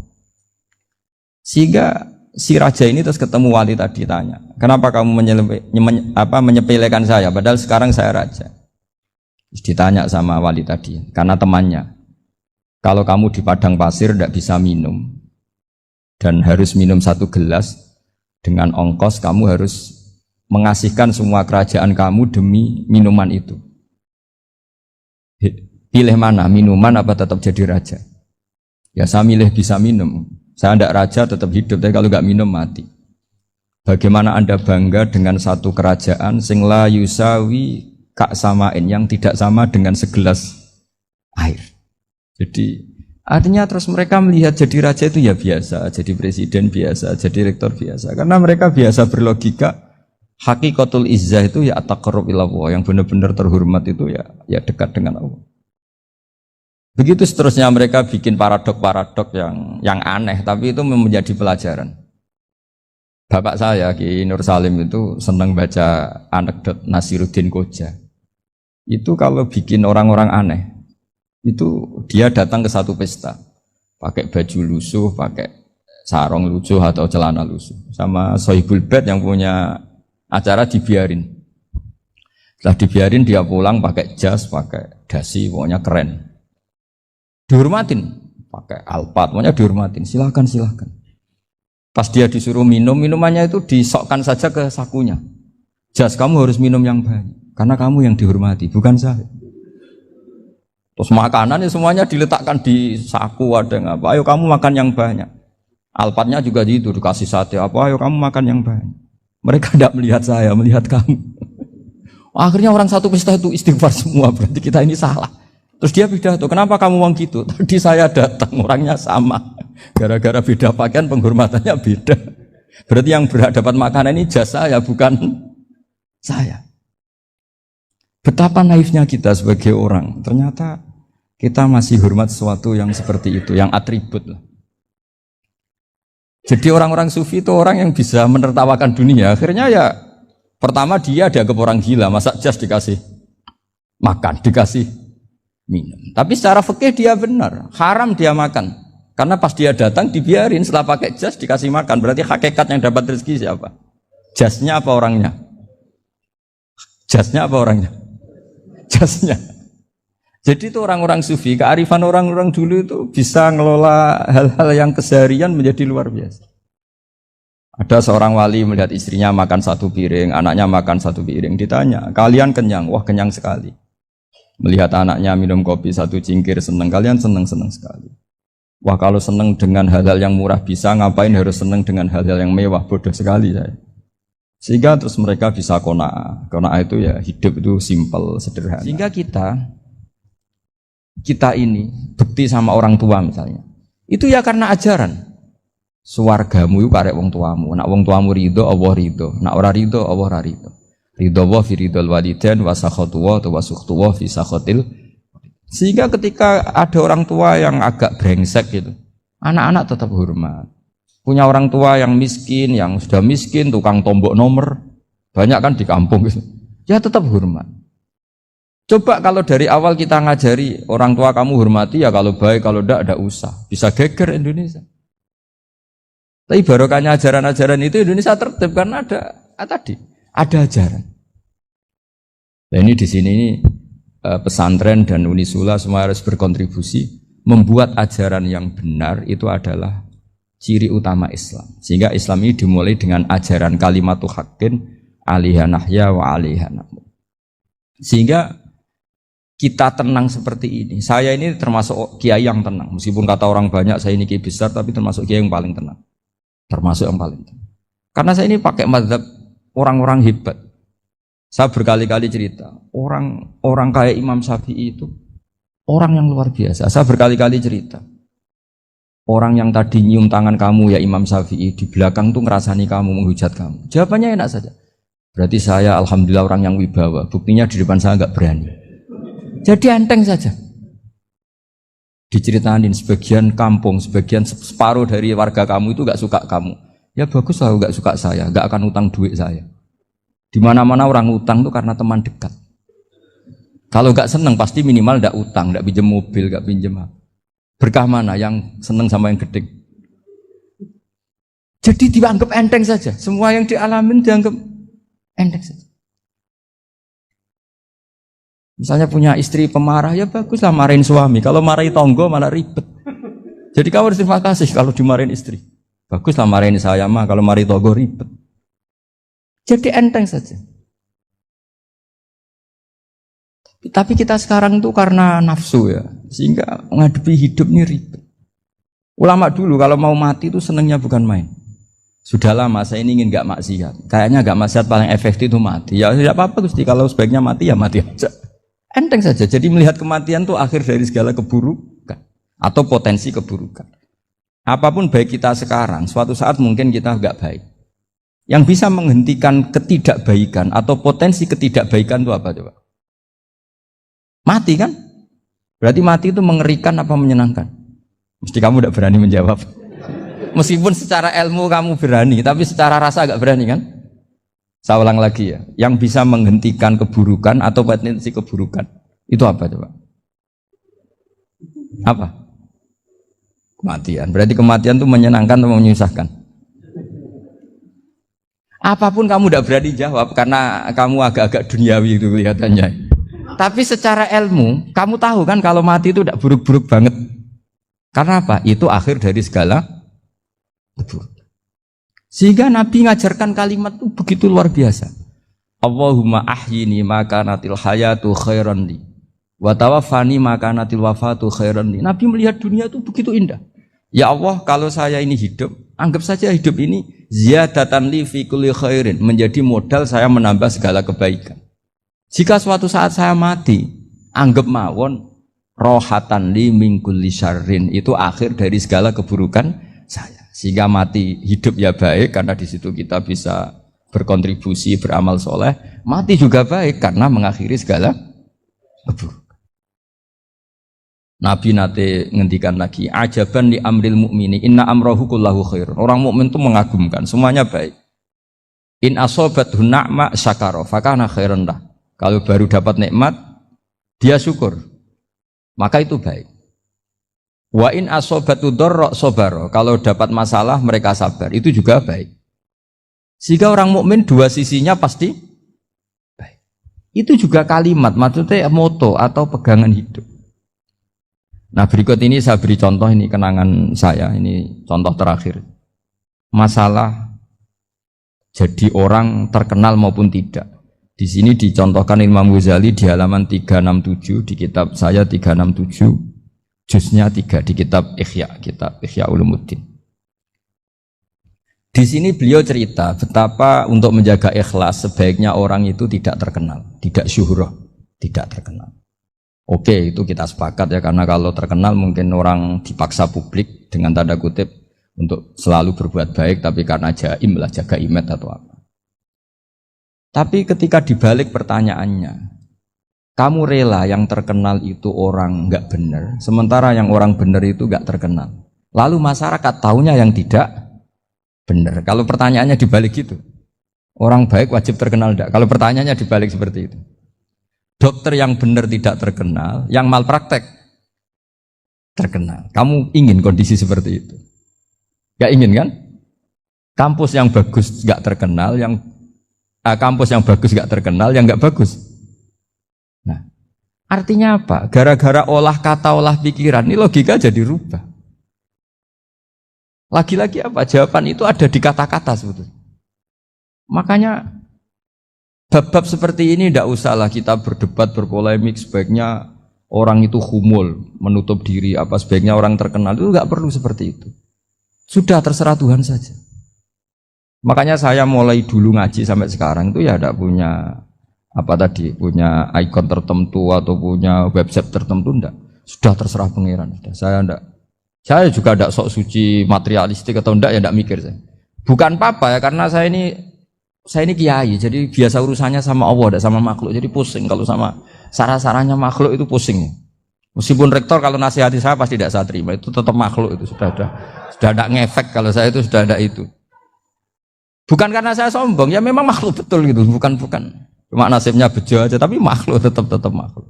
Sehingga si raja ini terus ketemu wali tadi tanya, kenapa kamu menyepelekan saya padahal sekarang saya raja? Terus ditanya sama wali tadi, karena temannya, kalau kamu di padang pasir tidak bisa minum dan harus minum 1 gelas, dengan ongkos kamu harus mengasihkan semua kerajaan kamu demi minuman itu. Pilih mana, minuman apa tetap jadi raja? Ya saya milih bisa minum. Saya tidak raja tetap hidup, tapi kalau nggak minum mati. Bagaimana Anda bangga dengan satu kerajaan sing la yusawi kak samain, yang tidak sama dengan segelas air. Jadi artinya terus mereka melihat jadi raja itu ya biasa, jadi presiden biasa, jadi rektor biasa. Karena mereka biasa berlogika, hakikatul izzah itu ya at-taqarrub ila Allah, yang benar-benar terhormat itu ya dekat dengan Allah. Begitu seterusnya mereka bikin paradok-paradok yang aneh, tapi itu menjadi pelajaran. Bapak saya Ki Nur Salim itu senang baca anekdot Nasiruddin Koja. itu kalau bikin orang-orang aneh, itu dia datang ke satu pesta, pakai baju lusuh, pakai sarung lusuh atau celana lusuh, sama sohibul bed yang punya acara dibiarin. Setelah dibiarin dia pulang pakai jas, pakai dasi, pokoknya keren. Dihormatin, pakai alpat, pokoknya dihormatin. Silakan. Pas dia disuruh minum, minumannya itu disokkan saja ke sakunya. Jas, kamu harus minum yang banyak, karena kamu yang dihormati, bukan saya. Terus makanan ya semuanya diletakkan di saku, ada yang apa, ayo kamu makan yang banyak. Alpatnya juga gitu, dikasih sate, apa, ayo kamu makan yang banyak. Mereka tidak melihat saya, melihat kamu. Akhirnya orang satu pesta itu istighfar semua, berarti kita ini salah. Terus dia pidato, kenapa kamu uang gitu? Tadi saya datang, orangnya sama. Gara-gara beda pakaian, penghormatannya beda. Berarti yang berhak dapat makanan ini jasa saya, bukan saya. Betapa naifnya kita sebagai orang. Ternyata kita masih hormat sesuatu yang seperti itu, yang atribut lah. Jadi orang-orang sufi itu orang yang bisa menertawakan dunia. Akhirnya ya, pertama dia dianggap orang gila, masa jas dikasih makan, dikasih minum. Tapi secara fikih dia benar, haram dia makan. Karena pas dia datang dibiarin, setelah pakai jas dikasih makan. Berarti hakikat yang dapat rezeki siapa? Jasnya apa orangnya? Jasnya apa orangnya? Jasnya. Jadi itu orang-orang sufi, kearifan orang-orang dulu itu bisa ngelola hal-hal yang keseharian menjadi luar biasa. Ada seorang wali melihat istrinya makan satu piring, anaknya makan satu piring. Ditanya, kalian kenyang? Wah, kenyang sekali. Melihat anaknya minum kopi satu cingkir, senang. Kalian senang sekali. Wah, kalau senang dengan hal-hal yang murah bisa, ngapain harus senang dengan hal-hal yang mewah? Bodoh sekali saya. Sehingga terus mereka bisa qanaah. Qanaah itu ya hidup itu simpel, sederhana. Sehingga kita ini bekti sama orang tua misalnya. Itu ya karena ajaran. Suwargamu itu karek wong tuamu. Nak wong tuamu ridho, Allah ridho. Nak ora ridho, Allah ora ridho. Ridho wa fi ridhol walidain wa sakhatu wa sukhtu wa fi sakhatil. Sehingga ketika ada orang tua yang agak brengsek gitu, anak-anak tetap hormat. Punya orang tua yang miskin, yang sudah miskin, tukang tombok nomor, banyak kan di kampung gitu. Ya tetap hormat. Coba kalau dari awal kita ngajari orang tua kamu hormati ya, kalau baik, kalau tidak usah. Bisa geger Indonesia. Tapi barokahnya ajaran-ajaran itu Indonesia tertib karena ada ajaran. Nah ini di sini ini pesantren dan Unisula semua harus berkontribusi membuat ajaran yang benar itu adalah ciri utama Islam. Sehingga Islam ini dimulai dengan ajaran kalimatul haqqin alaiha nahya wa alaiha namut. Sehingga kita tenang seperti ini. Saya ini termasuk kiai yang tenang. Meskipun kata orang banyak saya ini kiai besar, tapi termasuk kiai yang paling tenang. Termasuk yang paling tenang. Karena saya ini pakai mazhab orang-orang hebat. Saya berkali-kali cerita, orang kayak Imam Syafi'i itu orang yang luar biasa. Saya berkali-kali cerita. Orang yang tadi nyium tangan kamu ya Imam Syafi'i, di belakang tuh ngerasani kamu, menghujat kamu. Jawabannya enak saja. Berarti saya alhamdulillah orang yang wibawa. Buktinya di depan saya enggak berani. Jadi enteng saja. Diceritain sebagian kampung, sebagian separuh dari warga kamu itu enggak suka kamu. Ya bagus lah enggak suka saya, enggak akan utang duit saya. Di mana-mana orang utang itu karena teman dekat. Kalau enggak seneng pasti minimal enggak utang, enggak pinjam mobil, enggak pinjam apa. Berkah mana yang seneng sama yang gede? Jadi dianggap enteng saja. Semua yang dialamin dianggap enteng saja. Misalnya punya istri pemarah, ya baguslah marahin suami. Kalau marahin tonggo malah ribet. Jadi kamu harus terima kasih kalau dimarahin istri. Baguslah marahin saya mah, kalau marahin tonggo ribet. Jadi enteng saja. Tapi kita sekarang itu karena nafsu ya, sehingga menghadapi hidup ini ribet. Ulama dulu kalau mau mati itu senengnya bukan main. Sudah lama saya ini ingin gak maksiat. Kayaknya gak maksiat paling efektif itu mati. Ya tidak apa-apa Gusti, kalau sebaiknya mati ya mati aja. Enteng saja. Jadi melihat kematian itu akhir dari segala keburukan atau potensi keburukan. Apapun baik kita sekarang, suatu saat mungkin kita gak baik. Yang bisa menghentikan ketidakbaikan atau potensi ketidakbaikan itu apa coba? Mati kan? Berarti mati itu mengerikan apa menyenangkan? Mesti kamu tidak berani menjawab. Meskipun secara ilmu kamu berani, tapi secara rasa agak berani kan? Saya ulang lagi ya, yang bisa menghentikan keburukan atau potensi keburukan itu apa coba? Apa? Kematian. Berarti kematian itu menyenangkan atau menyusahkan? Apapun kamu tidak berani jawab karena kamu agak-agak duniawi itu kelihatannya. Tapi secara ilmu, kamu tahu kan kalau mati itu tidak buruk-buruk banget. Karena apa? Itu akhir dari segala keburukan. Sehingga Nabi ngajarkan kalimat itu begitu luar biasa. Allahumma ahyini maka natil hayatu khairan li wa tawaffani maka natil wafatu khairan li. Nabi melihat dunia itu begitu indah. Ya Allah, kalau saya ini hidup, anggap saja hidup ini ziyadatan li fi kulli khairin, menjadi modal saya menambah segala kebaikan. Jika suatu saat saya mati, anggap mawon rohatan li min kulli syarrin, itu akhir dari segala keburukan saya. Sehingga mati hidup ya baik karena di situ kita bisa berkontribusi beramal soleh. Mati juga baik karena mengakhiri segala keburukan. Nabi nate ngendikan lagi, ajaban li amril mu'mini inna amrahu kullahu khair. Orang mukmin itu mengagumkan, semuanya baik. In asobathu na'ma syakara fakana khairan lah. Kalau baru dapat nikmat, dia syukur, maka itu baik. Wa in asobatu dorro sobaro, kalau dapat masalah mereka sabar, itu juga baik. Sehingga orang mukmin dua sisinya pasti baik. Itu juga kalimat, maksudnya moto atau pegangan hidup. Nah berikut ini saya beri contoh, ini kenangan saya, ini contoh terakhir. Masalah jadi orang terkenal maupun tidak. Di sini dicontohkan Imam Ghazali di halaman 367 di kitab saya 367. Juznya 3 di kitab Ihya Ulumuddin. Di sini beliau cerita betapa untuk menjaga ikhlas sebaiknya orang itu tidak terkenal, tidak syuhrah, tidak terkenal. Oke, itu kita sepakat ya, karena kalau terkenal mungkin orang dipaksa publik dengan tanda kutip untuk selalu berbuat baik, tapi karena jaim lah, jaga image atau apa. Tapi ketika dibalik pertanyaannya, kamu rela yang terkenal itu orang nggak benar, sementara yang orang benar itu nggak terkenal. Lalu masyarakat taunya yang tidak benar. Kalau pertanyaannya dibalik gitu, orang baik wajib terkenal enggak? Kalau pertanyaannya dibalik seperti itu, dokter yang benar tidak terkenal, yang malpraktek terkenal. Kamu ingin kondisi seperti itu? Gak ingin kan? Kampus yang bagus nggak terkenal, kampus yang bagus nggak terkenal, yang nggak bagus. Nah, artinya apa? Gara-gara olah kata, olah pikiran, ini logika jadi rubah. Lagi-lagi apa? Jawaban itu ada di kata-kata sebetulnya. Makanya bab-bab seperti ini tidak usahlah kita berdebat, berpolemik. Sebaiknya orang itu humul, menutup diri. Apa sebaiknya orang terkenal itu nggak perlu seperti itu. Sudah terserah Tuhan saja. Makanya saya mulai dulu ngaji sampai sekarang itu ya tidak punya punya ikon tertentu atau punya website tertentu, enggak. Sudah terserah pangeran. Saya juga enggak sok suci materialistik atau enggak, ya enggak mikir saya. Bukan apa-apa ya, karena saya ini kiai, jadi biasa urusannya sama Allah, enggak sama makhluk. Jadi pusing kalau sama sarah-sarahnya makhluk itu pusing. Meskipun rektor kalau nasihati saya pasti tidak saya terima, itu tetap makhluk, itu sudah ada ngefek kalau saya itu sudah ada itu. Bukan karena saya sombong, ya memang makhluk betul gitu, bukan. Cuma nasibnya bejo aja, tapi makhluk tetap makhluk.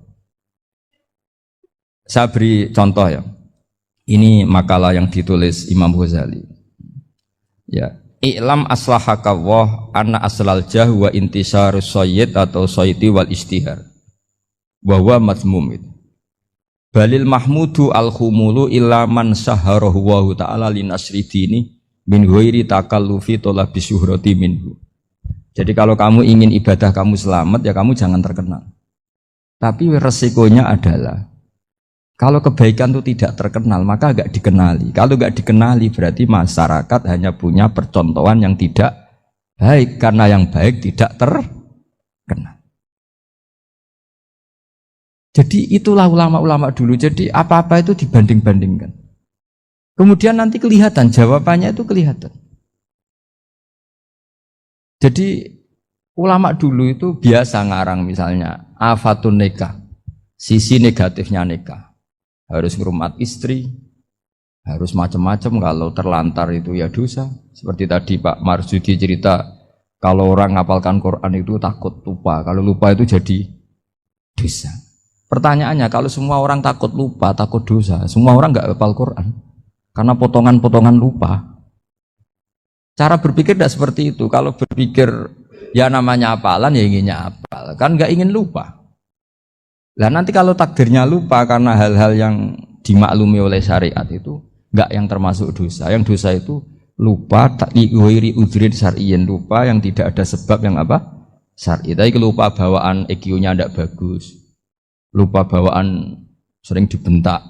Saya beri contoh ya. Ini makalah yang ditulis Imam Ghazali. Ya, i'lam aslahaka Allah anna aslal jah wa intisarus sayyid atau sayyidi wal istihar. Wa huwa mazmum itu. Balil mahmudu al-khumulu illa man saharahu wa ta'ala linasri dini min ghairi takallufi talabi syuhrati minhu. Jadi kalau kamu ingin ibadah kamu selamat, ya kamu jangan terkenal. Tapi resikonya adalah kalau kebaikan itu tidak terkenal, maka agak dikenali. Kalau agak dikenali berarti masyarakat hanya punya percontohan yang tidak baik, karena yang baik tidak terkenal. Jadi itulah ulama-ulama dulu. Jadi apa-apa itu dibanding-bandingkan. Kemudian nanti kelihatan, jawabannya itu kelihatan. Jadi ulama dulu itu biasa ngarang misalnya afatun nikah, sisi negatifnya nikah, harus ngurmat istri, harus macam-macam, kalau terlantar itu ya dosa. Seperti tadi Pak Marsudi cerita Kalau orang ngapalkan Quran itu takut lupa. Kalau lupa itu jadi dosa. Pertanyaannya, kalau semua orang takut lupa, takut dosa, semua orang nggak hafal Quran karena potongan-potongan lupa. Cara berpikir tidak seperti itu. Kalau berpikir ya namanya hafalan ya inginnya hafal, kan nggak ingin lupa. Lah nanti kalau takdirnya lupa karena hal-hal yang dimaklumi oleh syariat itu nggak yang termasuk dosa. Yang dosa itu lupa tak diwiri udrin syar'iyin, lupa yang tidak ada sebab yang apa? Syar'i. Tapi lupa bawaan EQ-nya tidak bagus. Lupa bawaan sering dibentak.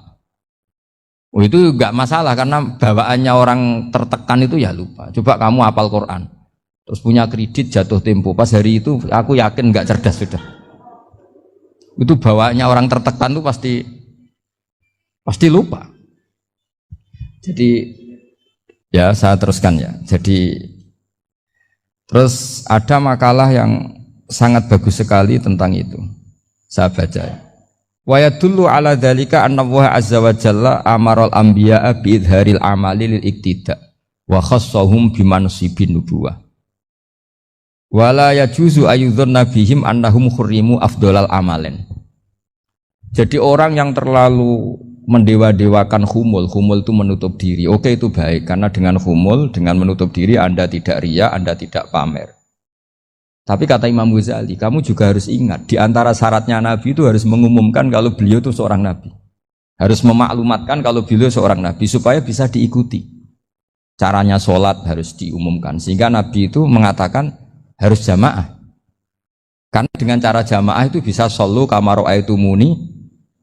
Oh itu enggak masalah karena bawaannya orang tertekan itu ya lupa. Coba kamu hafal Quran. Terus punya kredit jatuh tempo. Pas hari itu aku yakin enggak cerdas sudah. Itu bawaannya orang tertekan itu pasti lupa. Jadi ya saya teruskan ya. Jadi terus ada makalah yang sangat bagus sekali tentang itu. Saya baca ya. Wa yadullu ala dzalika anna Allah azza wa jalla amaral anbiya'a bi idharil amali lil iktida wa khassahum bi mansibin nubuwah. Wa la yajuzu ayyudhanna bihim annahum khurrimu afdhalal amalin. Jadi orang yang terlalu mendewa-dewakan khumul itu menutup diri. Oke itu baik karena dengan khumul, dengan menutup diri Anda tidak riya, Anda tidak pamer. Tapi kata Imam Ghazali, kamu juga harus ingat di antara syaratnya Nabi itu harus mengumumkan kalau beliau itu seorang Nabi. Harus memaklumatkan kalau beliau seorang Nabi supaya bisa diikuti. Caranya sholat harus diumumkan sehingga Nabi itu mengatakan harus jamaah. Karena dengan cara jamaah itu bisa shollu kama ra'aitumuni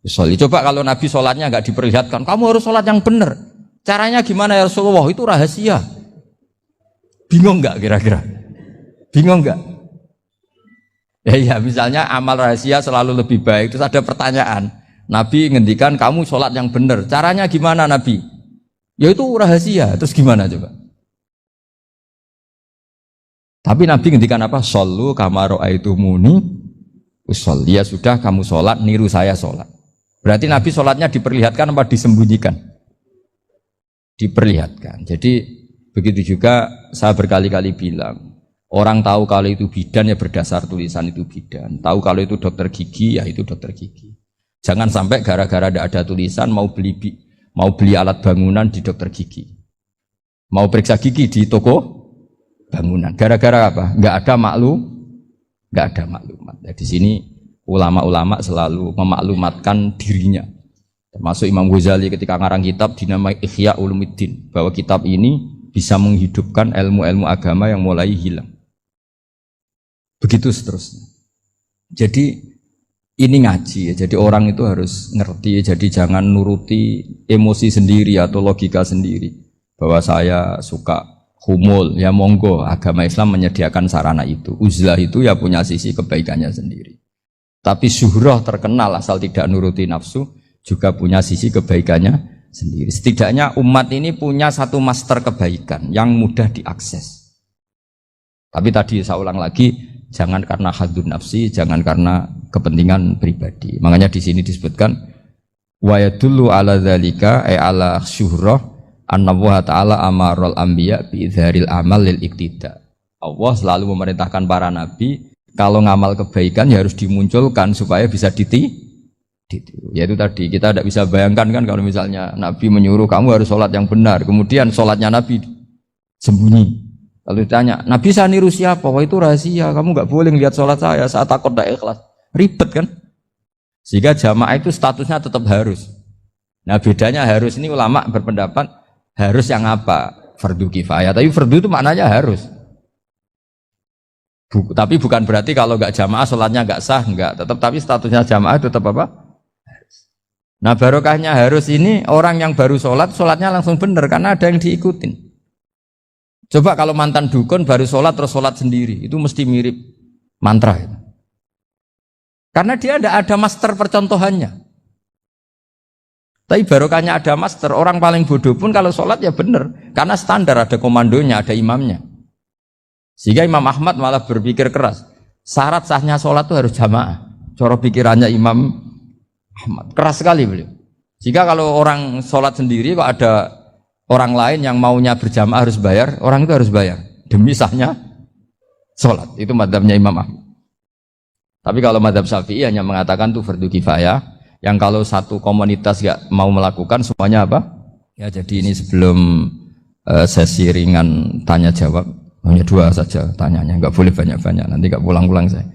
usolli. Coba kalau Nabi sholatnya nggak diperlihatkan, kamu harus sholat yang benar. Caranya gimana ya Rasulullah? Itu rahasia. Bingung nggak kira-kira? Bingung nggak? Ya misalnya amal rahasia selalu lebih baik. Terus ada pertanyaan, Nabi ngendikan kamu sholat yang benar. Caranya gimana Nabi? Ya itu rahasia. Terus gimana coba? Tapi Nabi ngendikan apa? Shollu kama ra'aitumuni usolli. Ya sudah kamu sholat, niru saya sholat. Berarti Nabi sholatnya diperlihatkan apa disembunyikan? Diperlihatkan. Jadi begitu juga saya berkali-kali bilang, orang tahu kalau itu bidan ya berdasar tulisan itu bidan. Tahu kalau itu dokter gigi ya itu dokter gigi. Jangan sampai gara-gara tidak ada tulisan mau beli alat bangunan di dokter gigi. Mau periksa gigi di toko bangunan. Gara-gara apa? Nggak ada maklumat. Nah, di sini ulama-ulama selalu memaklumatkan dirinya. Termasuk Imam Ghazali ketika ngarang kitab dinamai Ihya Ulumuddin, bahwa kitab ini bisa menghidupkan ilmu-ilmu agama yang mulai hilang. Begitu seterusnya. Jadi ini ngaji ya. Jadi orang itu harus ngerti ya. Jadi jangan nuruti emosi sendiri atau logika sendiri. Bahwa saya suka humul, ya monggo. Agama Islam menyediakan sarana itu. Uzlah itu ya punya sisi kebaikannya sendiri. Tapi syuhrah terkenal asal tidak nuruti nafsu juga punya sisi kebaikannya sendiri. Setidaknya umat ini punya satu master kebaikan yang mudah diakses. Tapi tadi saya ulang lagi, jangan karena hadun nafsi, jangan karena kepentingan pribadi. Makanya di sini disebutkan wa yadullu ala dzalika ay ala syuhrah anna Allah taala amarul anbiya bi idharil amal lil iktida. Allah selalu memerintahkan para nabi kalau ngamal kebaikan ya harus dimunculkan supaya bisa ditiru. Yaitu tadi kita tidak bisa bayangkan kan kalau misalnya Nabi menyuruh kamu harus sholat yang benar, kemudian sholatnya Nabi sembunyi. Kalau ditanya, Nabi saya niru siapa? Wah itu rahasia, kamu nggak boleh lihat sholat saya takut tidak ikhlas. Ribet kan? Sehingga jamaah itu statusnya tetap harus. Nah bedanya harus ini ulama berpendapat harus yang apa? Fardu kifayah. Tapi fardu itu maknanya harus. Tapi bukan berarti kalau nggak jamaah sholatnya nggak sah, nggak. Tapi statusnya jamaah tetap apa? Nah barokahnya harus ini orang yang baru sholatnya langsung benar karena ada yang diikutin. Coba kalau mantan dukun baru sholat terus sholat sendiri, itu mesti mirip mantra itu. Karena dia tidak ada master percontohannya. Tapi barokahnya ada master, orang paling bodoh pun kalau sholat ya benar karena standar ada komandonya, ada imamnya. Sehingga Imam Ahmad malah berpikir keras, syarat sahnya sholat itu harus jamaah. Cara pikirannya Imam Ahmad keras sekali beliau. Jika kalau orang sholat sendiri kok ada orang lain yang maunya berjamaah harus bayar, orang itu harus bayar demi sahnya sholat. Itu madzhabnya Imam Ahmad. Tapi kalau madzhab Syafi'i hanya mengatakan itu fardu kifayah. Yang kalau satu komunitas nggak mau melakukan semuanya apa? Ya jadi ini sebelum sesi ringan tanya jawab hanya 2 saja tanyanya, nggak boleh banyak-banyak. Nanti nggak pulang-pulang saya.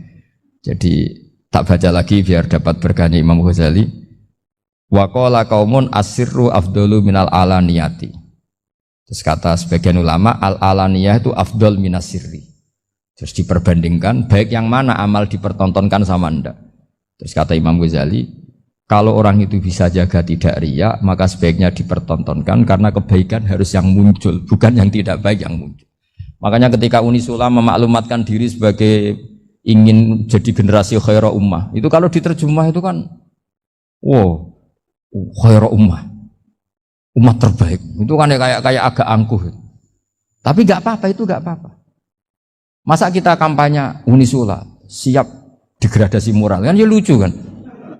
Jadi tak baca lagi biar dapat berkahnya Imam Ghazali. Wa qala qaumun asirru afdalu minal alaniyati. Terus kata sebagian ulama al-alaniyah itu afdal minas sirri. Terus diperbandingkan baik yang mana amal dipertontonkan sama ndak. Terus kata Imam Ghazali, kalau orang itu bisa jaga tidak riya, maka sebaiknya dipertontonkan karena kebaikan harus yang muncul, bukan yang tidak baik yang muncul. Makanya ketika Unisula memaklumatkan diri sebagai ingin jadi generasi khaira ummah, itu kalau diterjemah itu kan wow, khaira ummah, umat terbaik. Itu kan kayak agak angkuh. Tapi nggak apa-apa, itu nggak apa-apa. Masa kita kampanye Unisula siap degradasi moral, kan ya lucu kan.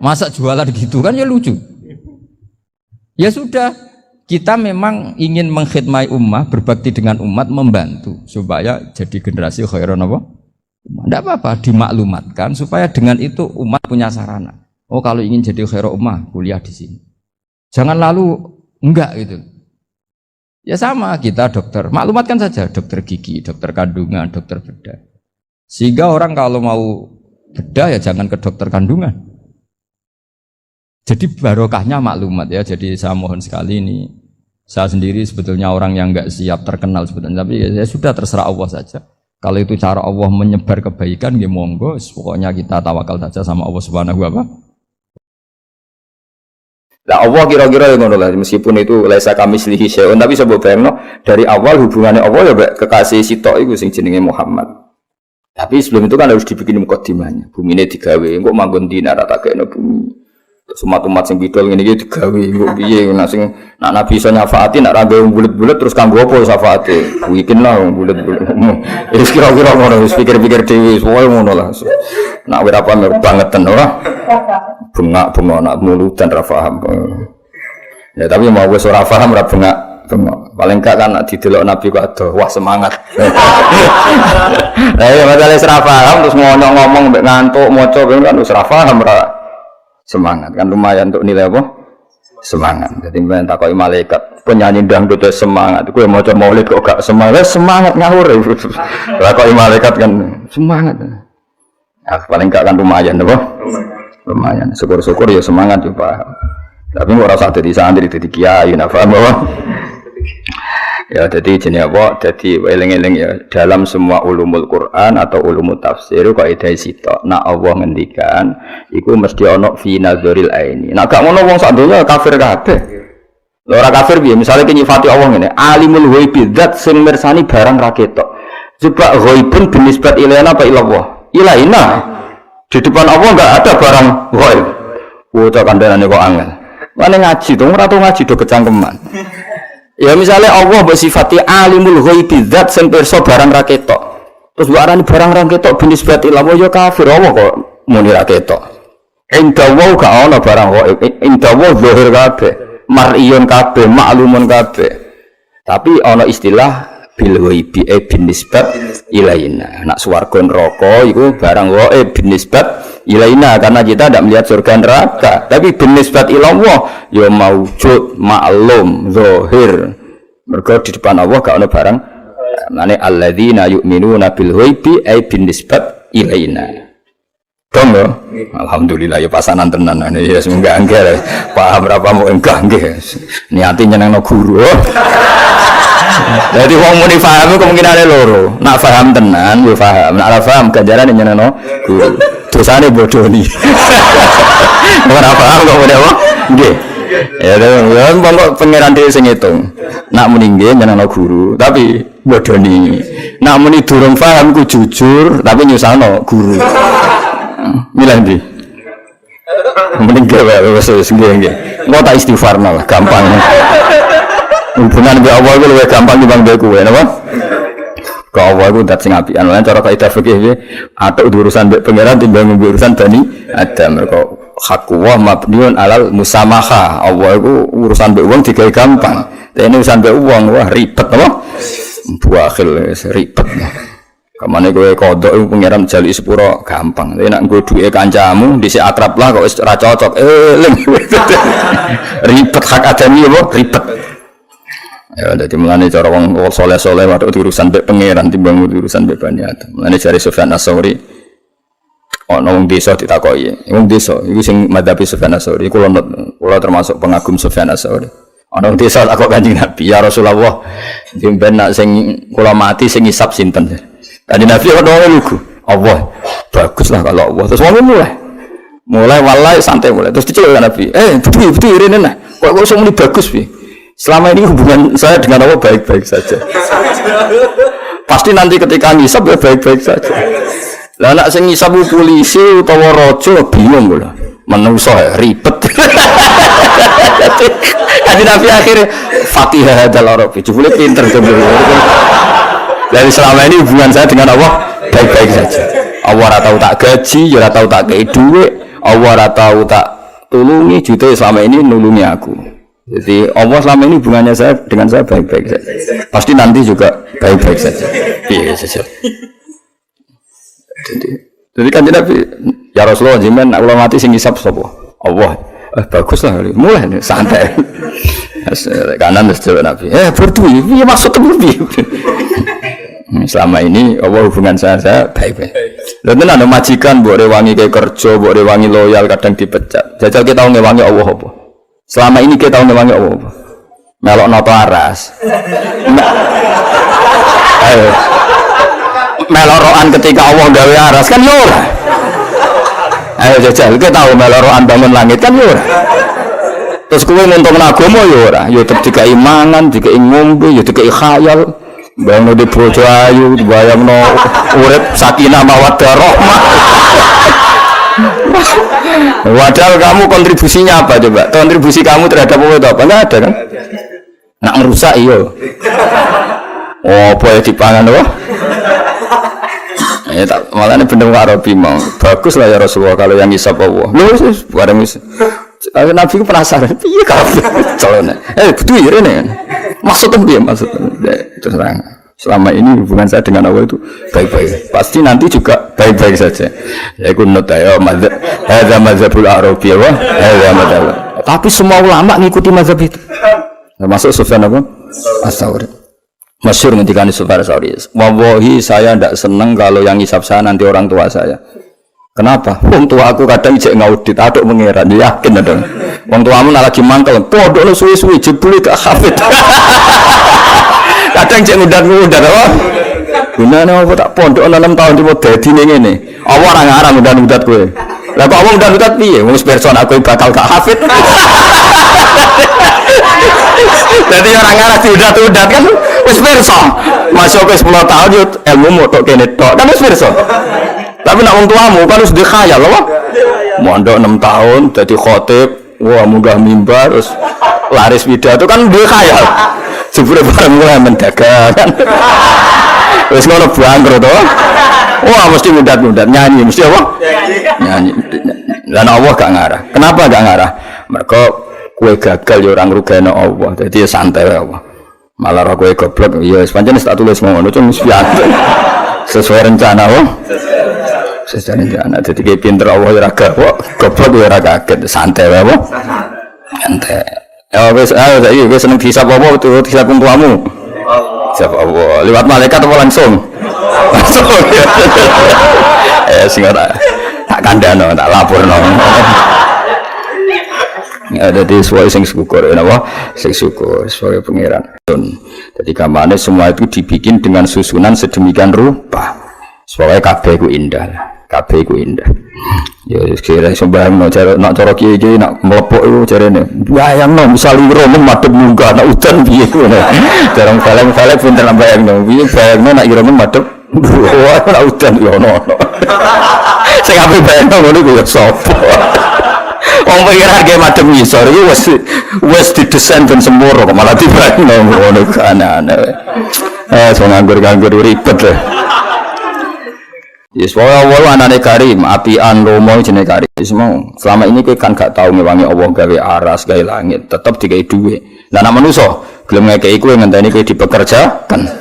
Masa jualan gitu kan ya lucu. Ya sudah, kita memang ingin mengkhidmati ummah, berbakti dengan umat, membantu supaya jadi generasi khairan apa? Tidak apa-apa, dimaklumatkan supaya dengan itu umat punya sarana. Oh kalau ingin jadi khairan ummah, kuliah di sini. Jangan lalu enggak gitu. Ya sama, kita dokter, maklumatkan saja dokter gigi, dokter kandungan, dokter bedah. Sehingga orang kalau mau bedah ya jangan ke dokter kandungan. Jadi barokahnya maklumat ya. Jadi saya mohon sekali ini, saya sendiri sebetulnya orang yang enggak siap terkenal sebetulnya, tapi ya sudah terserah Allah saja. Kalau itu cara Allah menyebar kebaikan, ya monggo. Pokoknya kita tawakal saja sama Allah Subhanahu wa Ta'ala. Lah Allah kira-kira yang ngono lah, meskipun itu laisa kamislihi syai'un, tapi sebab bayangno dari awal hubungannya Allah ya kekasih sitok iku sing jenenge Muhammad. Tapi sebelum itu kan harus dibikin mukadimahnya. Bumine digawe, engko manggon dinar tak kene bumi. Terus umat-umat sing bidol ngene iki digawe, engko piye nak sing nak Nabi iso nyafaati nak ra gawe bulet-bulet terus kanggo apa syafaate? Bikin lah bulet-bulet. Wis kira-kira ngono, wis pikir-pikir dhewe, pokoke ngono lah. Nak ora paham bangeten ora. Bengak-bengok nak mulutan ra paham. Ya tapi mau wis ora paham ra bengak-bengok. Paling gak kan nak didelok Nabi kok adoh, wah semangat. Lah ya masalah ora paham terus ngomong mbek ngantuk maca kan wis ora paham ra semangat kan lumayan untuk nilai apa? Semangat. Jadi men takoki malaikat, penyanyi dangdut semangat. Kowe maca maulid kok gak semangat? Semangat ngawur. Takoki malaikat kan semangat. Ya paling gak kan lumayan apa? Lumayan, syukur-syukur ya semangat juga. Tapi ora usah dadi santri, dadi kiai, napa apa? Ya jadi jenis apa? Jadi eling-eling ya dalam semua ulumul Quran atau ulumul tafsir kaidah sitok. Nak Allah ngendikan, iku mesti ono fi nazaril aini. Nak gak ngono wong sak donya kafir kabeh. Lha ora kafir piye? Misale ki nyifati Allah ngene, alimul ghaibi dzat sing mirsani barang ra ketok. Coba ghaibun binisbat ilaina apa ilallah? Ilaina. Di depan Allah enggak ada barang ghaib. Wocok kandhane kok angel. Mane ngaji to, ora tau ngaji do kecangkeman. Ya misalnya Allah mbok sifati alimul ghaibi dzat sing pirsa barang ra ketok. Terus mbok arani barang ra ketok binisbat ilallah ya kafir Allah kok muni ra ketok. Indawa gak ana barang ghaib. Indawa zahir kabeh, mar'iyun kabeh, maklumun kabeh. Tapi ana istilah bil ghaibi binisbat ilaina. Nak swarga neraka iku barang ghaib binisbat ilaina karena kita tidak melihat surga neraka. Tapi binisbat ilallah ya maujud, maklum, zahir. Mergo di depan Allah gak ana barang. Mane alladzina yu'minuna bil ghaibi binisbat ilaina. Dong ya. Alhamdulillah ya pasanan tenan. Ya semoga angel paham berapa mau enggak nggih. Niati nyenengno guru. Jadi wong muni paham kemungkinane loro. Nak paham tenan yo paham, nak ora paham ganjarane nyenengno guru. Dosane bodoni. Ora paham kok muni apa? Nggih. Ya lho, monggo pangeran dhewe sing ngitung. Nak muni nggih nyenengno guru, tapi bodoni. Nak muni durung paham ku jujur, tapi nyusalno guru. Milih ndi? Mending gawe wis nggih. Engko tak istighfarna lah, gampang. Hubungan mbek Allah iku luwih gampang timbang mbek kowe, napa? Ka Allah iku dat sing apian. Lan cara kaidah fikih iki atuk urusan mbek pangeran timbang mbek urusan Bani Adam. Mergo hak wa mabniun alal musamaha. Allah iku urusan mbek wong digawe gampang. Dene urusan mbek wong wah ribet napa? Buakhil ribet. Kamane kowe kodok iku pangeran jali sepuro gampang. Tapi nek kowe duwe kancamu dhisik akrab lah kok wis ora cocok. Eling. Ribet hak adami apa? Ribet. Ya dadi mulane cara wong saleh-saleh wae urusan mbek pangeran timbang urusan mbek Bani Adam. Mulane jare Sufyan Ats-Tsauri ana wong desa ditakoki. Wong desa iku sing madzhab Sufyan Ats-Tsauri. Kula termasuk pengagum Sufyan Ats-Tsauri. Ana wong desa takok Kanjeng Nabi, "Ya Rasulullah, jemben nak sing kula mati sing ngisap sinten?" Kanjeng Nabi kok lugu. Allah. Baguslah kalau Allah. Terus wong mulai wallahi santai mulai. Terus diceluk Nabi. Betul rene nah. Kok iso muni bagus piye? Selama ini hubungan saya dengan Allah baik-baik saja. Pasti nanti ketika ngisap ya baik-baik saja. Lah nek sing ngisap polisi utawa raja bingung lho. Menungso ribet. Kanjeng Nabi akhirnya Fatihah hadal Arabi. Jebule pinter jebule. Dari selama ini hubungan saya dengan Allah baik-baik saja. Allah ora tahu tak gaji, ora tahu tak kei dhuwit, Allah ora tahu tak tulungi, justru selama ini nulungi aku. Jadi Allah selama ini hubungannya saya dengan saya baik-baik saja. Pasti nanti juga baik-baik saja. Iya saja. Jadi kan Nabi, ya Rasulullah jenengan nak kula mati sing ngisap sapa? Allah. Baguslah mulai santai. Kanan wis jawab Nabi. Berdua, piye maksudmu piye? Selama ini Allah hubungan saya baik-baik. Lha tenan ana majikan mbok rewangi kayak kerja, mbok rewangi loyal kadang dipecat. Jajal kita tau ngewangi Allah apa? Selama ini kita tau ngewangi Allah apa? Melok noto aras. Ayo. Melok roan ketika Allah gawe aras kan yo ora. Ayo jajal kita tau melok roan bangun langit kan yo ora. Terus kowe nguntungna agama yo ora, yo tetep dikai mangan, dikai ngombe, yo dikai khayal. Bayangno di bojo ayu, bayangno urip sakinah mawaddah rahmah. Padahal kamu kontribusinya apa coba? Kontribusi kamu terhadap Allah itu apa? Enggak ada kan? Nak ngerusak iya. Oh, boleh dipangan loh. Ya tak malahnya bener Arabi mau. Bagus lah ya Rasulullah kalau yang ngisap Allah. Loh, bareng wis. Nabi ku penasaran, piye kabeh calone. Betul ya rene. Maksudnya piye maksudnya? Terus terang. Selama ini hubungan saya dengan Allah itu baik-baik. Pasti nanti juga baik-baik saja. Ya kunut ya mazhab. Hadza mazhabul Arabi wa hadza mazhab. Tapi semua ulama ngikuti mazhab itu. Termasuk Sufyan apa? Ats-Tsauri. Masyhur ngendikane Sufyan Ats-Tsauri. Wallahi saya tidak senang kalau yang ngisap saya nanti orang tua saya. Kenapa? Wong tua aku kadang cek ngaudit, aduk mengeran, yakin ada. Wong tuamu nak lagi mangkel, pondok lo suwi-suwi jebule gak hafid. Kadang cek ngundang-ngundang apa? Gunane apa tak pondok 6 tahun di dadi ngene. Apa ora ngarang ngundang-ngundang kowe. Lah kok wong ngundang-ngundang piye? Wong person aku bakal gak hafid. Jadi orang ngarang diudat-udat kan wis pirsa. Masuk ke 10 tahun yo ilmu motok kene tok. Kan wis pirsa. Tapi nak wong tuamu kan harus dikhayal apa? Mondok 6 tahun jadi khotib, wah munggah mimbar terus laris pidato kan dikhayal. Jebule bareng mulai mendagang kan. Wis ngono bangkrut to. Wah mesti mudat-mudat nyanyi mesti apa? Nyanyi. Lan Allah gak ngarah. Kenapa gak ngarah? Mergo kowe gagal ya ora ngrugekno Allah. Dadi santai wae Allah. Malah ora kowe goblok ya wis pancen tak tulis ngono cuma wis biasa. Sesuai rencana oh. Sesuai rencana. Jadi kayak pinter Allah ya gawok, goblok ya kaget, santai wae apa? Santai. Ya wis ayo saiki wis seneng disap apa tuh disap tuamu. Disap apa? Lewat malaikat apa langsung? Langsung. Sing ora tak kandhano, tak laporno. Ya jadi sesuai sing syukur napa? Sing syukur sebagai pangeran. Jadi gamane semua itu dibikin dengan susunan sedemikian rupa. Supaya kabeh ku indah. Kabeh ku indah. Ya kira sembarang nak cara kiye nak mlepok iku jarene. Bayangno misal romo madhep munggah nak udan piye ngono. Jarang balik-balik pinter bayangno. Piye bayangno nak romo madhep nak udan yo ono. Sing ape bayangno ngono ku ya sapa. Wong pikir harga madhep ngisor iki wis didesain ben semoro kok malah dibayangno ngono aneh-aneh. So nganggur-nganggur ribet lho. Yes, walau anane Karim, apian lomo jenenge Karim. Semua selama ini kowe kan gak tau ngewangi Allah gawe aras, gawe langit, tetep dikai dhuwit. Lah nek manusa gelem ngekeki kowe ngenteni kowe dipekerjakan.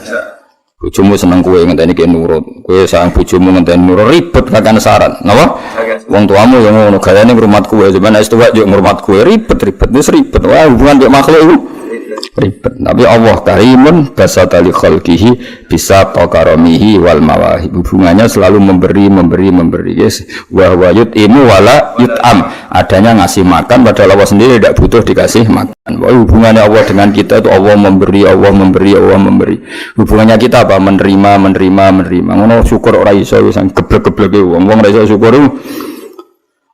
Bojomu seneng kowe ngenteni ki nurut. Kowe sayang bojomu ngenteni nurut ribet kakek syarat. Napa? Wong tuamu yang ngono gayane ngrumat kowe, sampeyan wis tuwa yo ngrumat kowe ribet-ribet wis ribet. Wah, hubungan mbek makhluk iku ribet. Tapi Allah karimun basata li khalqihi bisa takaramihi wal mawahib. Hubungannya selalu memberi yes. Wa huwa yut'imu wala yut'am. Adanya ngasih makan padahal Allah sendiri tidak butuh dikasih makan. Wah, hubungannya Allah dengan kita itu Allah memberi. Hubungannya kita apa? Menerima. Ngono syukur ora iso wis geblek-gebleke wong ora iso syukur.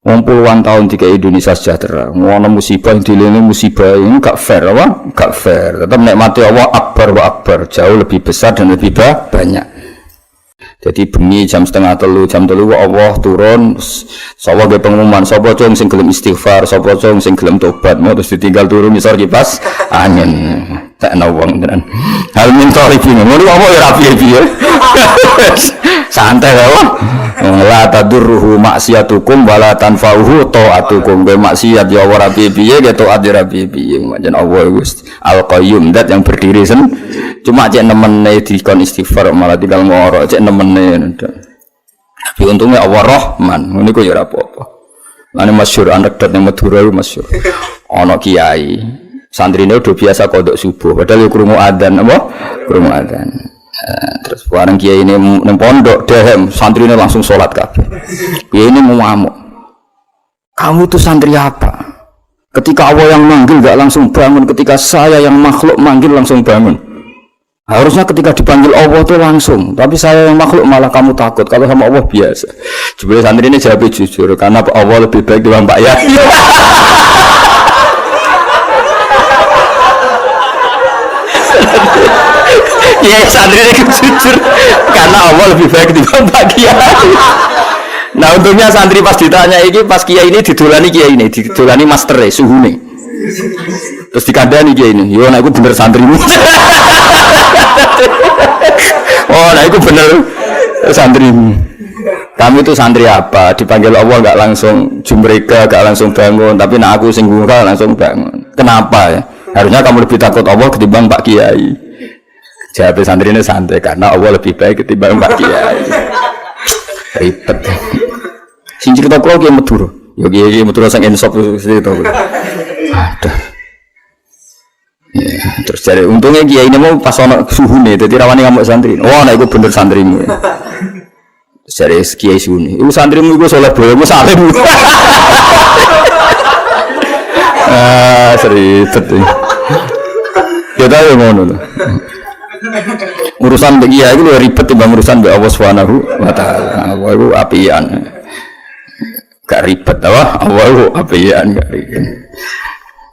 Wong puluhan tahun di Indonesia sejahtera, ngono musibah dilene musibah ini gak fair apa? Gak fair. Tetap nikmati Allah akbar wa akbar, jauh lebih besar dan lebih banyak. Jadi bengi jam 2:30, jam 3 Allah turun, sapa ge pengumuman, sapa cung sing gelem istighfar, sapa cung sing gelem tobat, mau terus ditinggal turun ngisor kipas angin. Tak nawang tenan. Hal min talibin. Ngono apa ya rapi-rapi. Santai wae. La tadurruhu maksiatukum wala tanfa'uhu ta'atukum. Be maksiat ya ora piye-piye, ge taat ya piye-piye. Majen Allah Gusti Al-Qayyum dat yang berdiri sen. Cuma cek nemene dikon istighfar malah tinggal ngoro, cek nemene. Tapi untungnya Allah Rahman. Ngono iku ya ora apa-apa. Lan masyhur anekdot nang Madura iku masyhur. Ana kiai santrine udah biasa kodok subuh, padahal yo krungu adzan apa? Krungu adzan. Terus bareng kiai ini nang pondok dehem, santrine langsung sholat kabeh. Kiai ini mau ngamuk. Kamu itu santri apa? Ketika Allah yang manggil enggak langsung bangun, ketika saya yang makhluk manggil langsung bangun. Harusnya ketika dipanggil Allah itu langsung, tapi saya yang makhluk malah kamu takut. Kalau sama Allah biasa. Jebule santri ini jawab jujur, karena Allah lebih baik dibanding Pak Yai. Ya santri ini jujur karena Allah lebih baik dibanding Pak Kiai. Nah untungnya santri pas ditanya ini, pas Kiai ini didolani master suhu nih. Terus dikandani Kiai ini, yo nah aku bener santrimu. Oh nah aku bener santrimu. Kamu itu santri apa? Dipanggil Allah nggak langsung jumreka, nggak langsung bangun, tapi nah aku singgung langsung bangun. Kenapa ya? Harusnya kamu lebih takut Allah ketimbang Pak Kiai. Jawab santri ini santai karena Allah lebih baik ketimbang Pak Kiai. Ribet. Sing cerita kok Kiai Madura. Yo Kiai Madura sang insop cerita. Aduh. Ya, terus cari untungnya Kiai ini mau pas ono suhune dadi rawani ngamuk santri. Oh, nek iku bener santrimu. Cari Kiai suhune. Iku santrimu iku saleh boyo salim. Seribet. Ya tahu ngono lho. Urusan mbek Kiai iku ribet timbang urusan mbek Allah Subhanahu wa taala. Allah iku apian. Gak ribet apa? Allah iku apian gak ribet.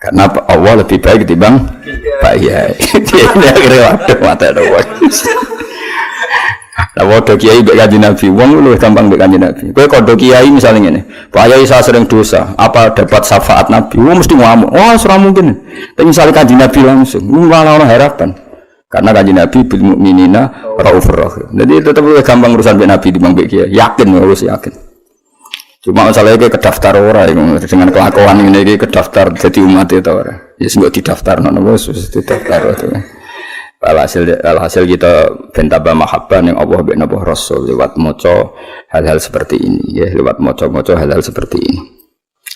Karena Allah lebih baik timbang Pak Kiai. Ini akhirnya waduh mata doang. Lah waduh Kiai mbek Kanjeng Nabi, wong luwih gampang mbek Kanjeng Nabi. Kowe kodho Kiai misalnya ngene, Pak Kiai saya sering dosa, apa dapat syafaat Nabi? Wong mesti ngamuk. Oh, ora mungkin. Tapi misalnya Kanjeng Nabi langsung, malah ono harapan. Karena Kanjeng Nabi bil mukminina raufur rahim. Jadi tetap gampang urusan mbek Nabi timbang mbek Kiai. Yakin harus yakin. Cuma masalahnya kayak kedaftar ora dengan kelakuan ini kayak kedaftar jadi umat itu ora. Ya enggak didaftar nono bos, didaftar itu. Alhasil kita bentaba mahabbah yang Allah bin Nabi Rasul lewat moco hal-hal seperti ini ya, lewat moco hal-hal seperti ini.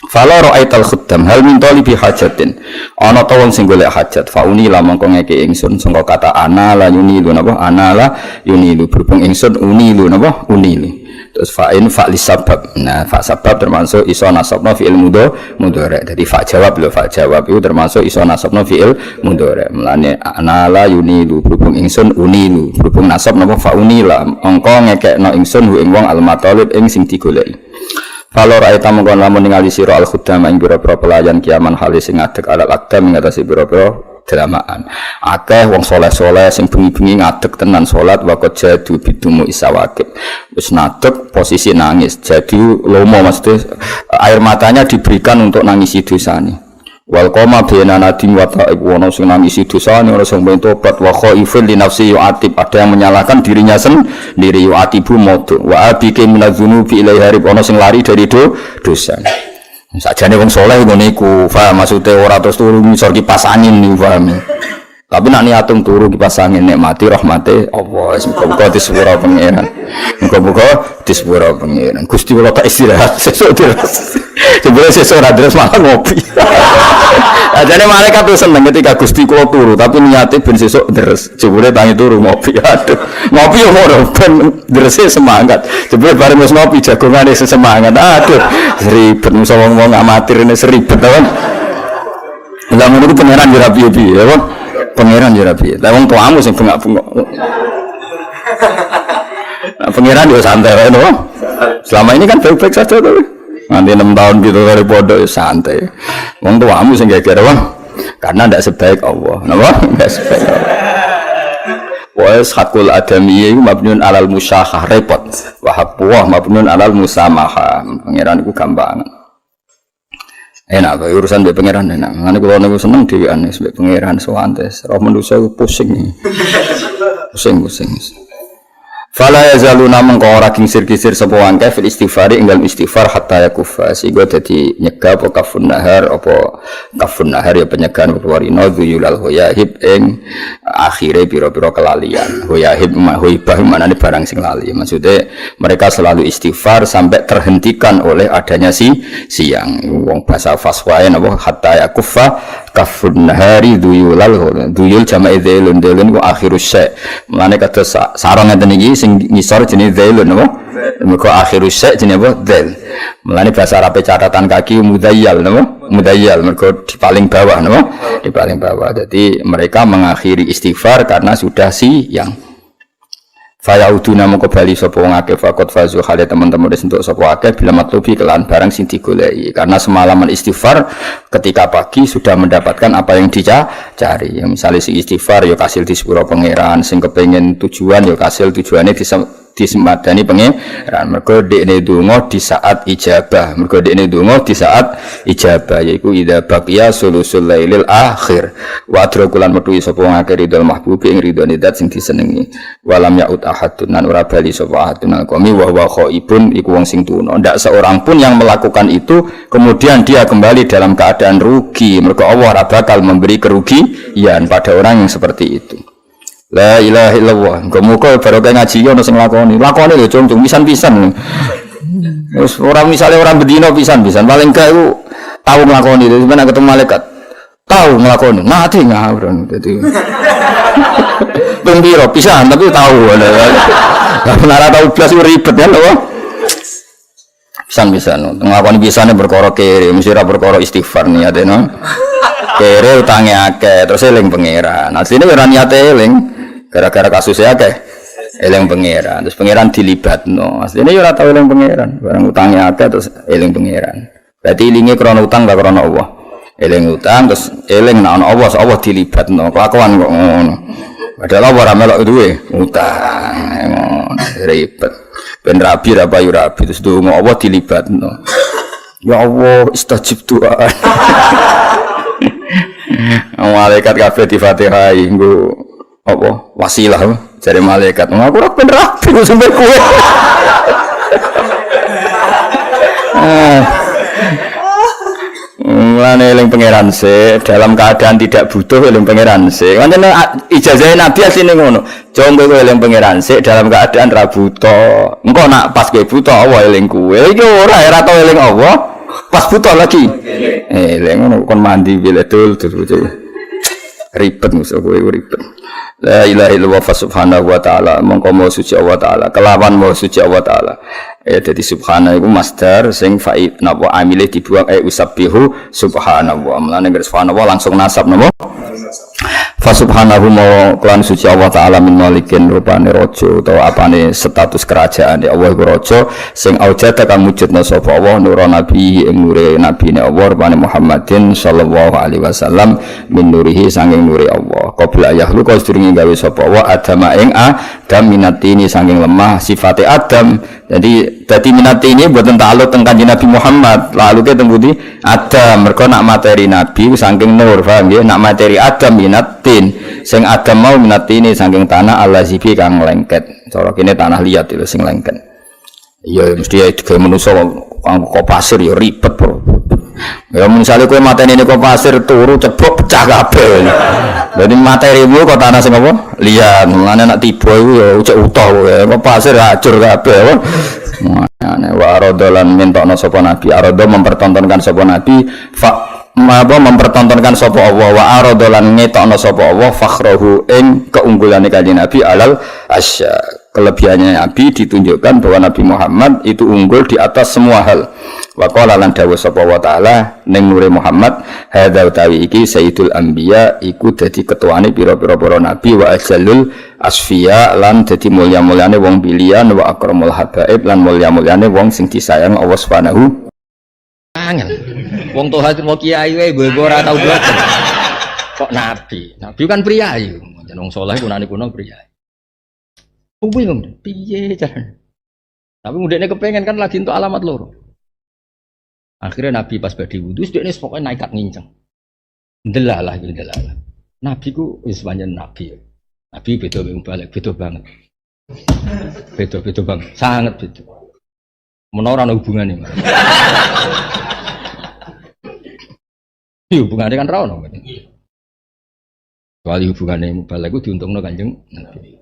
Fala ra'aital khuddam hal min talibi hajatin. Ana ta wong sing golek hajat, fauni la mongko ngeke ingsun sangka kata ana la yunilu napa ana la yunilu berhubung ingsun unilu napa unilu. Terus fa'in fa'li sabab. Nah, fa sabab termasuk iso nasabna fi'il mudhari'. Jadi fa jawab lho, fa jawab itu termasuk iso nasabna fi'il mudhari'. Mulane ana la yunilu berhubung ingsun unilu berhubung nasab napa faunila mongko ngekekno ingsun hu ing wong al matalib ing sing digoleki. Kalau rakyat tamu kon lamun ningali sira al khuddam ing pira-pira pelayan kiaman halis sing ngadeg alal akdam ngatasi pira-pira dramaan. Akeh wong soleh-soleh sing bengi-bengi ngadeg tenan salat wakot jadu bidumu isawakib. Wis ngadeg posisi nangis. Jadi lomo mesti air matanya diberikan untuk nangisi dosane. Wal qoma bena nadim wa ta'ib wono sing nangisi dosane ora sing tobat wa khaifil li nafsi yu'atib ada yang menyalahkan dirinya sendiri yu'atibu modu wa abike minadzunubi ilai harib ono sing lari dari dosa. Sakjane wong saleh ngono iku, paham maksude ora terus turu ngisor kipas angin niku paham. Tapi nak niatung turu kipas angin nikmati rahmate Allah. Muga-muga disepuro pangeran. Muga-muga disepuro pangeran. Gusti kula tak istirahat sesuk terus. Jebule sesuk ora terus malah ngopi. Ajane malaikat tuh seneng ketika Gusti kula turu, tapi niate ben sesuk terus. Jebule tangi turu ngopi. Aduh, ngopi yo ora ben drese semangat. Jebule bareng wis ngopi jagongane semangat. Aduh, ribet musa wong-wong amatir ini seribet kan. Lah ngono ku pangeran yo rapi-rapi ya, Pak. Pangeran yo rapi. Lah wong tuamu sing bengak-bengok. Nah, pangeran yo santai wae to. Selama ini kan baik-baik saja to. Nanti 6 tahun gitu dari pondok ya santai. Wong tuamu sing geger wong. Karena ndak sebaik Allah. Napa? Ndak sebaik Allah. Wa hakul adamiyyi mabniun alal musyahah repot. Wa haqqu mabniun alal musamaha. Pangeran iku gampangan. Enak kok urusan mbek pangeran enak. Ngene kula niku seneng dhewean mbek pangeran sowantes. Roh manusa pusing. Pusing. Fala yazaluna mengko ora kingsir-kisir sapa wangke fil istighfari enggal istighfar hatta yakufa sehingga dadi nyegah apa kafun nahar ya penyegahan warina dzuyulal hoyahib ing akhire pira-pira kelalian. Hoyahib hoibah manane barang sing lali. Maksudnya mereka selalu istighfar sampai terhentikan oleh adanya siang. Wong bahasa faswae napa hatta yakufa kafun nahari dzuyul jama'i dzilun ku akhirus syai. Mulane kados sareng ngeten iki ngisor jenis zailun apa? Mergo akhirus syai' jenis apa? Zail. Mulane bahasa Arab catatan kaki mudayyal napa? Mudayyal mergo di paling bawah napa? Di paling bawah. Jadi mereka mengakhiri istighfar karena sudah siang. Fayauduna mengko bali sapa wong akeh fakot fazu khale teman-teman wis entuk sapa akeh bila matlubi kelan barang sing digoleki karena semalaman istighfar ketika pagi sudah mendapatkan apa yang dicari. Ya misalnya sing istighfar ya kasil di sepuro pangeran, sing kepengin tujuan ya kasil tujuane disemadani pangeran. Mergo dekne donga di saat ijabah. Mergo dekne donga di saat ijabah yaiku idza baqiya sulusul lailil akhir. Wa adrakulan metu sapa wong akeh ridul mahbubi ing ridone zat sing disenengi. Walam yaut ahadun nan ora bali sapa ahadun alqami wa huwa khaibun iku wong sing tuna. Ndak seorang pun yang melakukan itu kemudian dia kembali dalam keadaan rugi. Mergo Allah ora bakal memberi kerugian pada orang yang seperti itu. La ilaha illallah. Muga-muga barokah ngaji ono sing lakoni. Lakoni lho cung pisan-pisan. Wis ora misale ora bedino pisan-pisan. Paling gak iku tau nglakoni. Sampeyan ketemu malaikat. Tahu nglakoni. Mati ngawur dadi. Pembiro pisan tapi tahu. Lah ora tau blas ribet ya lho. Pisan-pisan. Nglakoni pisane perkara kere, mesti ora perkara istighfar niate no. Kere utange akeh terus eling pangeran. Asline ora niate eling. Gara-gara kasusnya akeh eling pangeran terus pangeran dilibatno asline yo ora tau eling pangeran barang utange akeh terus eling pangeran berarti ilinge krana utang gak krana Allah eling utang terus eling nek ana Allah dilibatno kelakuan kok ngono padahal ora melok duwe utang ngono ribet ben rabi ra payu rabi terus donga Allah dilibatno ya Allah istajib doa malaikat kabeh di Fatihah nggo apa wasilah jare malaikat aku ora ben rapi sumber kowe mulane eling pangeran se dalam keadaan tidak butuh eling pangeran se pancen ijazah Nabi asline ngono jombe kowe eling pangeran se dalam keadaan ra butuh engko nak pas kowe butuh Allah eling kowe iki ora tau eling Allah pas butuh lagi eling ngono kon mandi biledul ribet musuh kowe ribet. La ilaha illallah subhanahu wa ta'ala mongko mau suci Allah ta'ala kelawan mau suci Allah ta'ala jadi subhanahu iku masdar sing fa'id napa amile dibuang usabbihu subhanahu mulane subhanahu langsung nasab napa fa subhanahu mau kelan suci Allah ta'ala min malikin rupane raja utawa apane status kerajaan ya Allah iku raja sing aujata kang wujudna sapa Allah nur nabi ing nure nabine Allah rupane Muhammadin sallallahu alaihi wasallam min nurihi sanging nure Allah qabla yahlu kau sedurunge gawe sapa wa Adam ing Adam minatini saking lemah sifate Adam jadi dadi minatini mboten takluk teng Kanjeng Nabi Muhammad lalu ke teng pundi Adam mergo nak materi Nabi saking nur paham nggih nak materi Adam minatin sing Adam mau minatini saking tanah allazibi kang lengket cara kene tanah liat itu sing lengket ya mesti gawe manusa kok pasir ya ribet bro Ya misalnya kowe mateni ini kok pasir turu cebok pecah kabeh. Jadi materimu kok tanah sing apa? Liyan. Mulane nek tiba iku ya cek utuh kowe. Kok pasir hancur kabeh apa? Mulane wa aradolan mintokno sapa nabi. Arado mempertontonkan sapa nabi mempertontonkan sapa Allah wa aradolan ngetokno sapa Allah fakhrahu ing keunggulane kanjeng Nabi alal asya. Kelebihannya Nabi ditunjukkan bahwa Nabi Muhammad itu unggul di atas semua hal. Wa qala lan dawuh sapa wa taala ning nure Muhammad hadza utawi iki sayyidul anbiya iku dadi ketuane pira-pira para nabi wa ajallul asfiya lan dadi mulya-mulyane wong pilihan wa akramul habaib lan mulya-mulyane wong sing disayang Allah Subhanahu angel. Wong toha mau kiai wae gue ora tau boten. Kok nabi? Nabi kan priyayi. Jeneng saleh kunane kuno priyayi. Bingung piye carane. Tapi mudene kepengen kan lagi untuk alamat loro. Akhirnya Nabi pas badhe wudu dekne pokoke naikat nginceng. Ndelalah iki ndelalah. Nabi ku wis pancen nabi. Nabi beda wong balik, beda banget. Beda banget, sangat beda. Menawa ana hubungane. Hubungannya kan ra ono. Soal hubungannya mubalek ku diuntungno Kanjeng Nabi.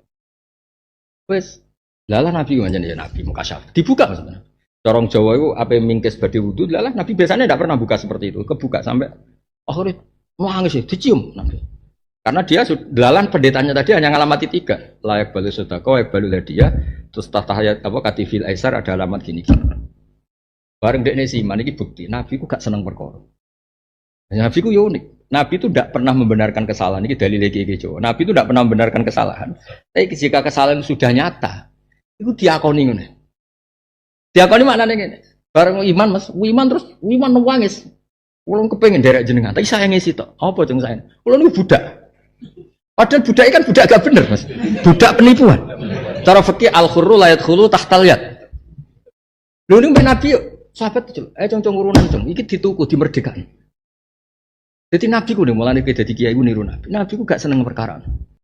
Wes, lalah Nabi pancen ya Nabi mukasyaf. Dibuka maksudnya. Corong Jawa itu apa mingkes badhe wudu, lalah Nabi biasanya tidak pernah buka seperti itu. Kebuka sampai akhirnya nangis ya, dicium Nabi. Karena dia lalan pendetanya tadi hanya ngalamati 3. Layak balu sedekah, layak balu hadiah, terus tahayat apa katifil aisar ada alamat gini. Bareng dekne siman iki bukti Nabi ku gak seneng perkara. Nabi ku unik. Nabi itu tidak pernah membenarkan kesalahan. Ini dalil lagi Jawa. Nabi itu tidak pernah membenarkan kesalahan. Tapi jika kesalahan sudah nyata, itu diakoni ngene. Diakoni maknane ngene. Bareng iman Mas, iman terus iman nangis. Kulo kepengin derek jenengan, tapi saya ngisi tok. Apa jeng saya? Kulo niku budak. Padahal budak kan budak gak bener Mas. Budak penipuan. Cara fikih al-khurru la yadkhulu tahtal yad. Lho niku Nabi yuk, sahabat itu. Cong-cong urunan cong, iki dituku dimerdekakan. Jadi Nabi ku nih mulane dadi kiai ku niru Nabi. Nabi ku gak seneng perkara.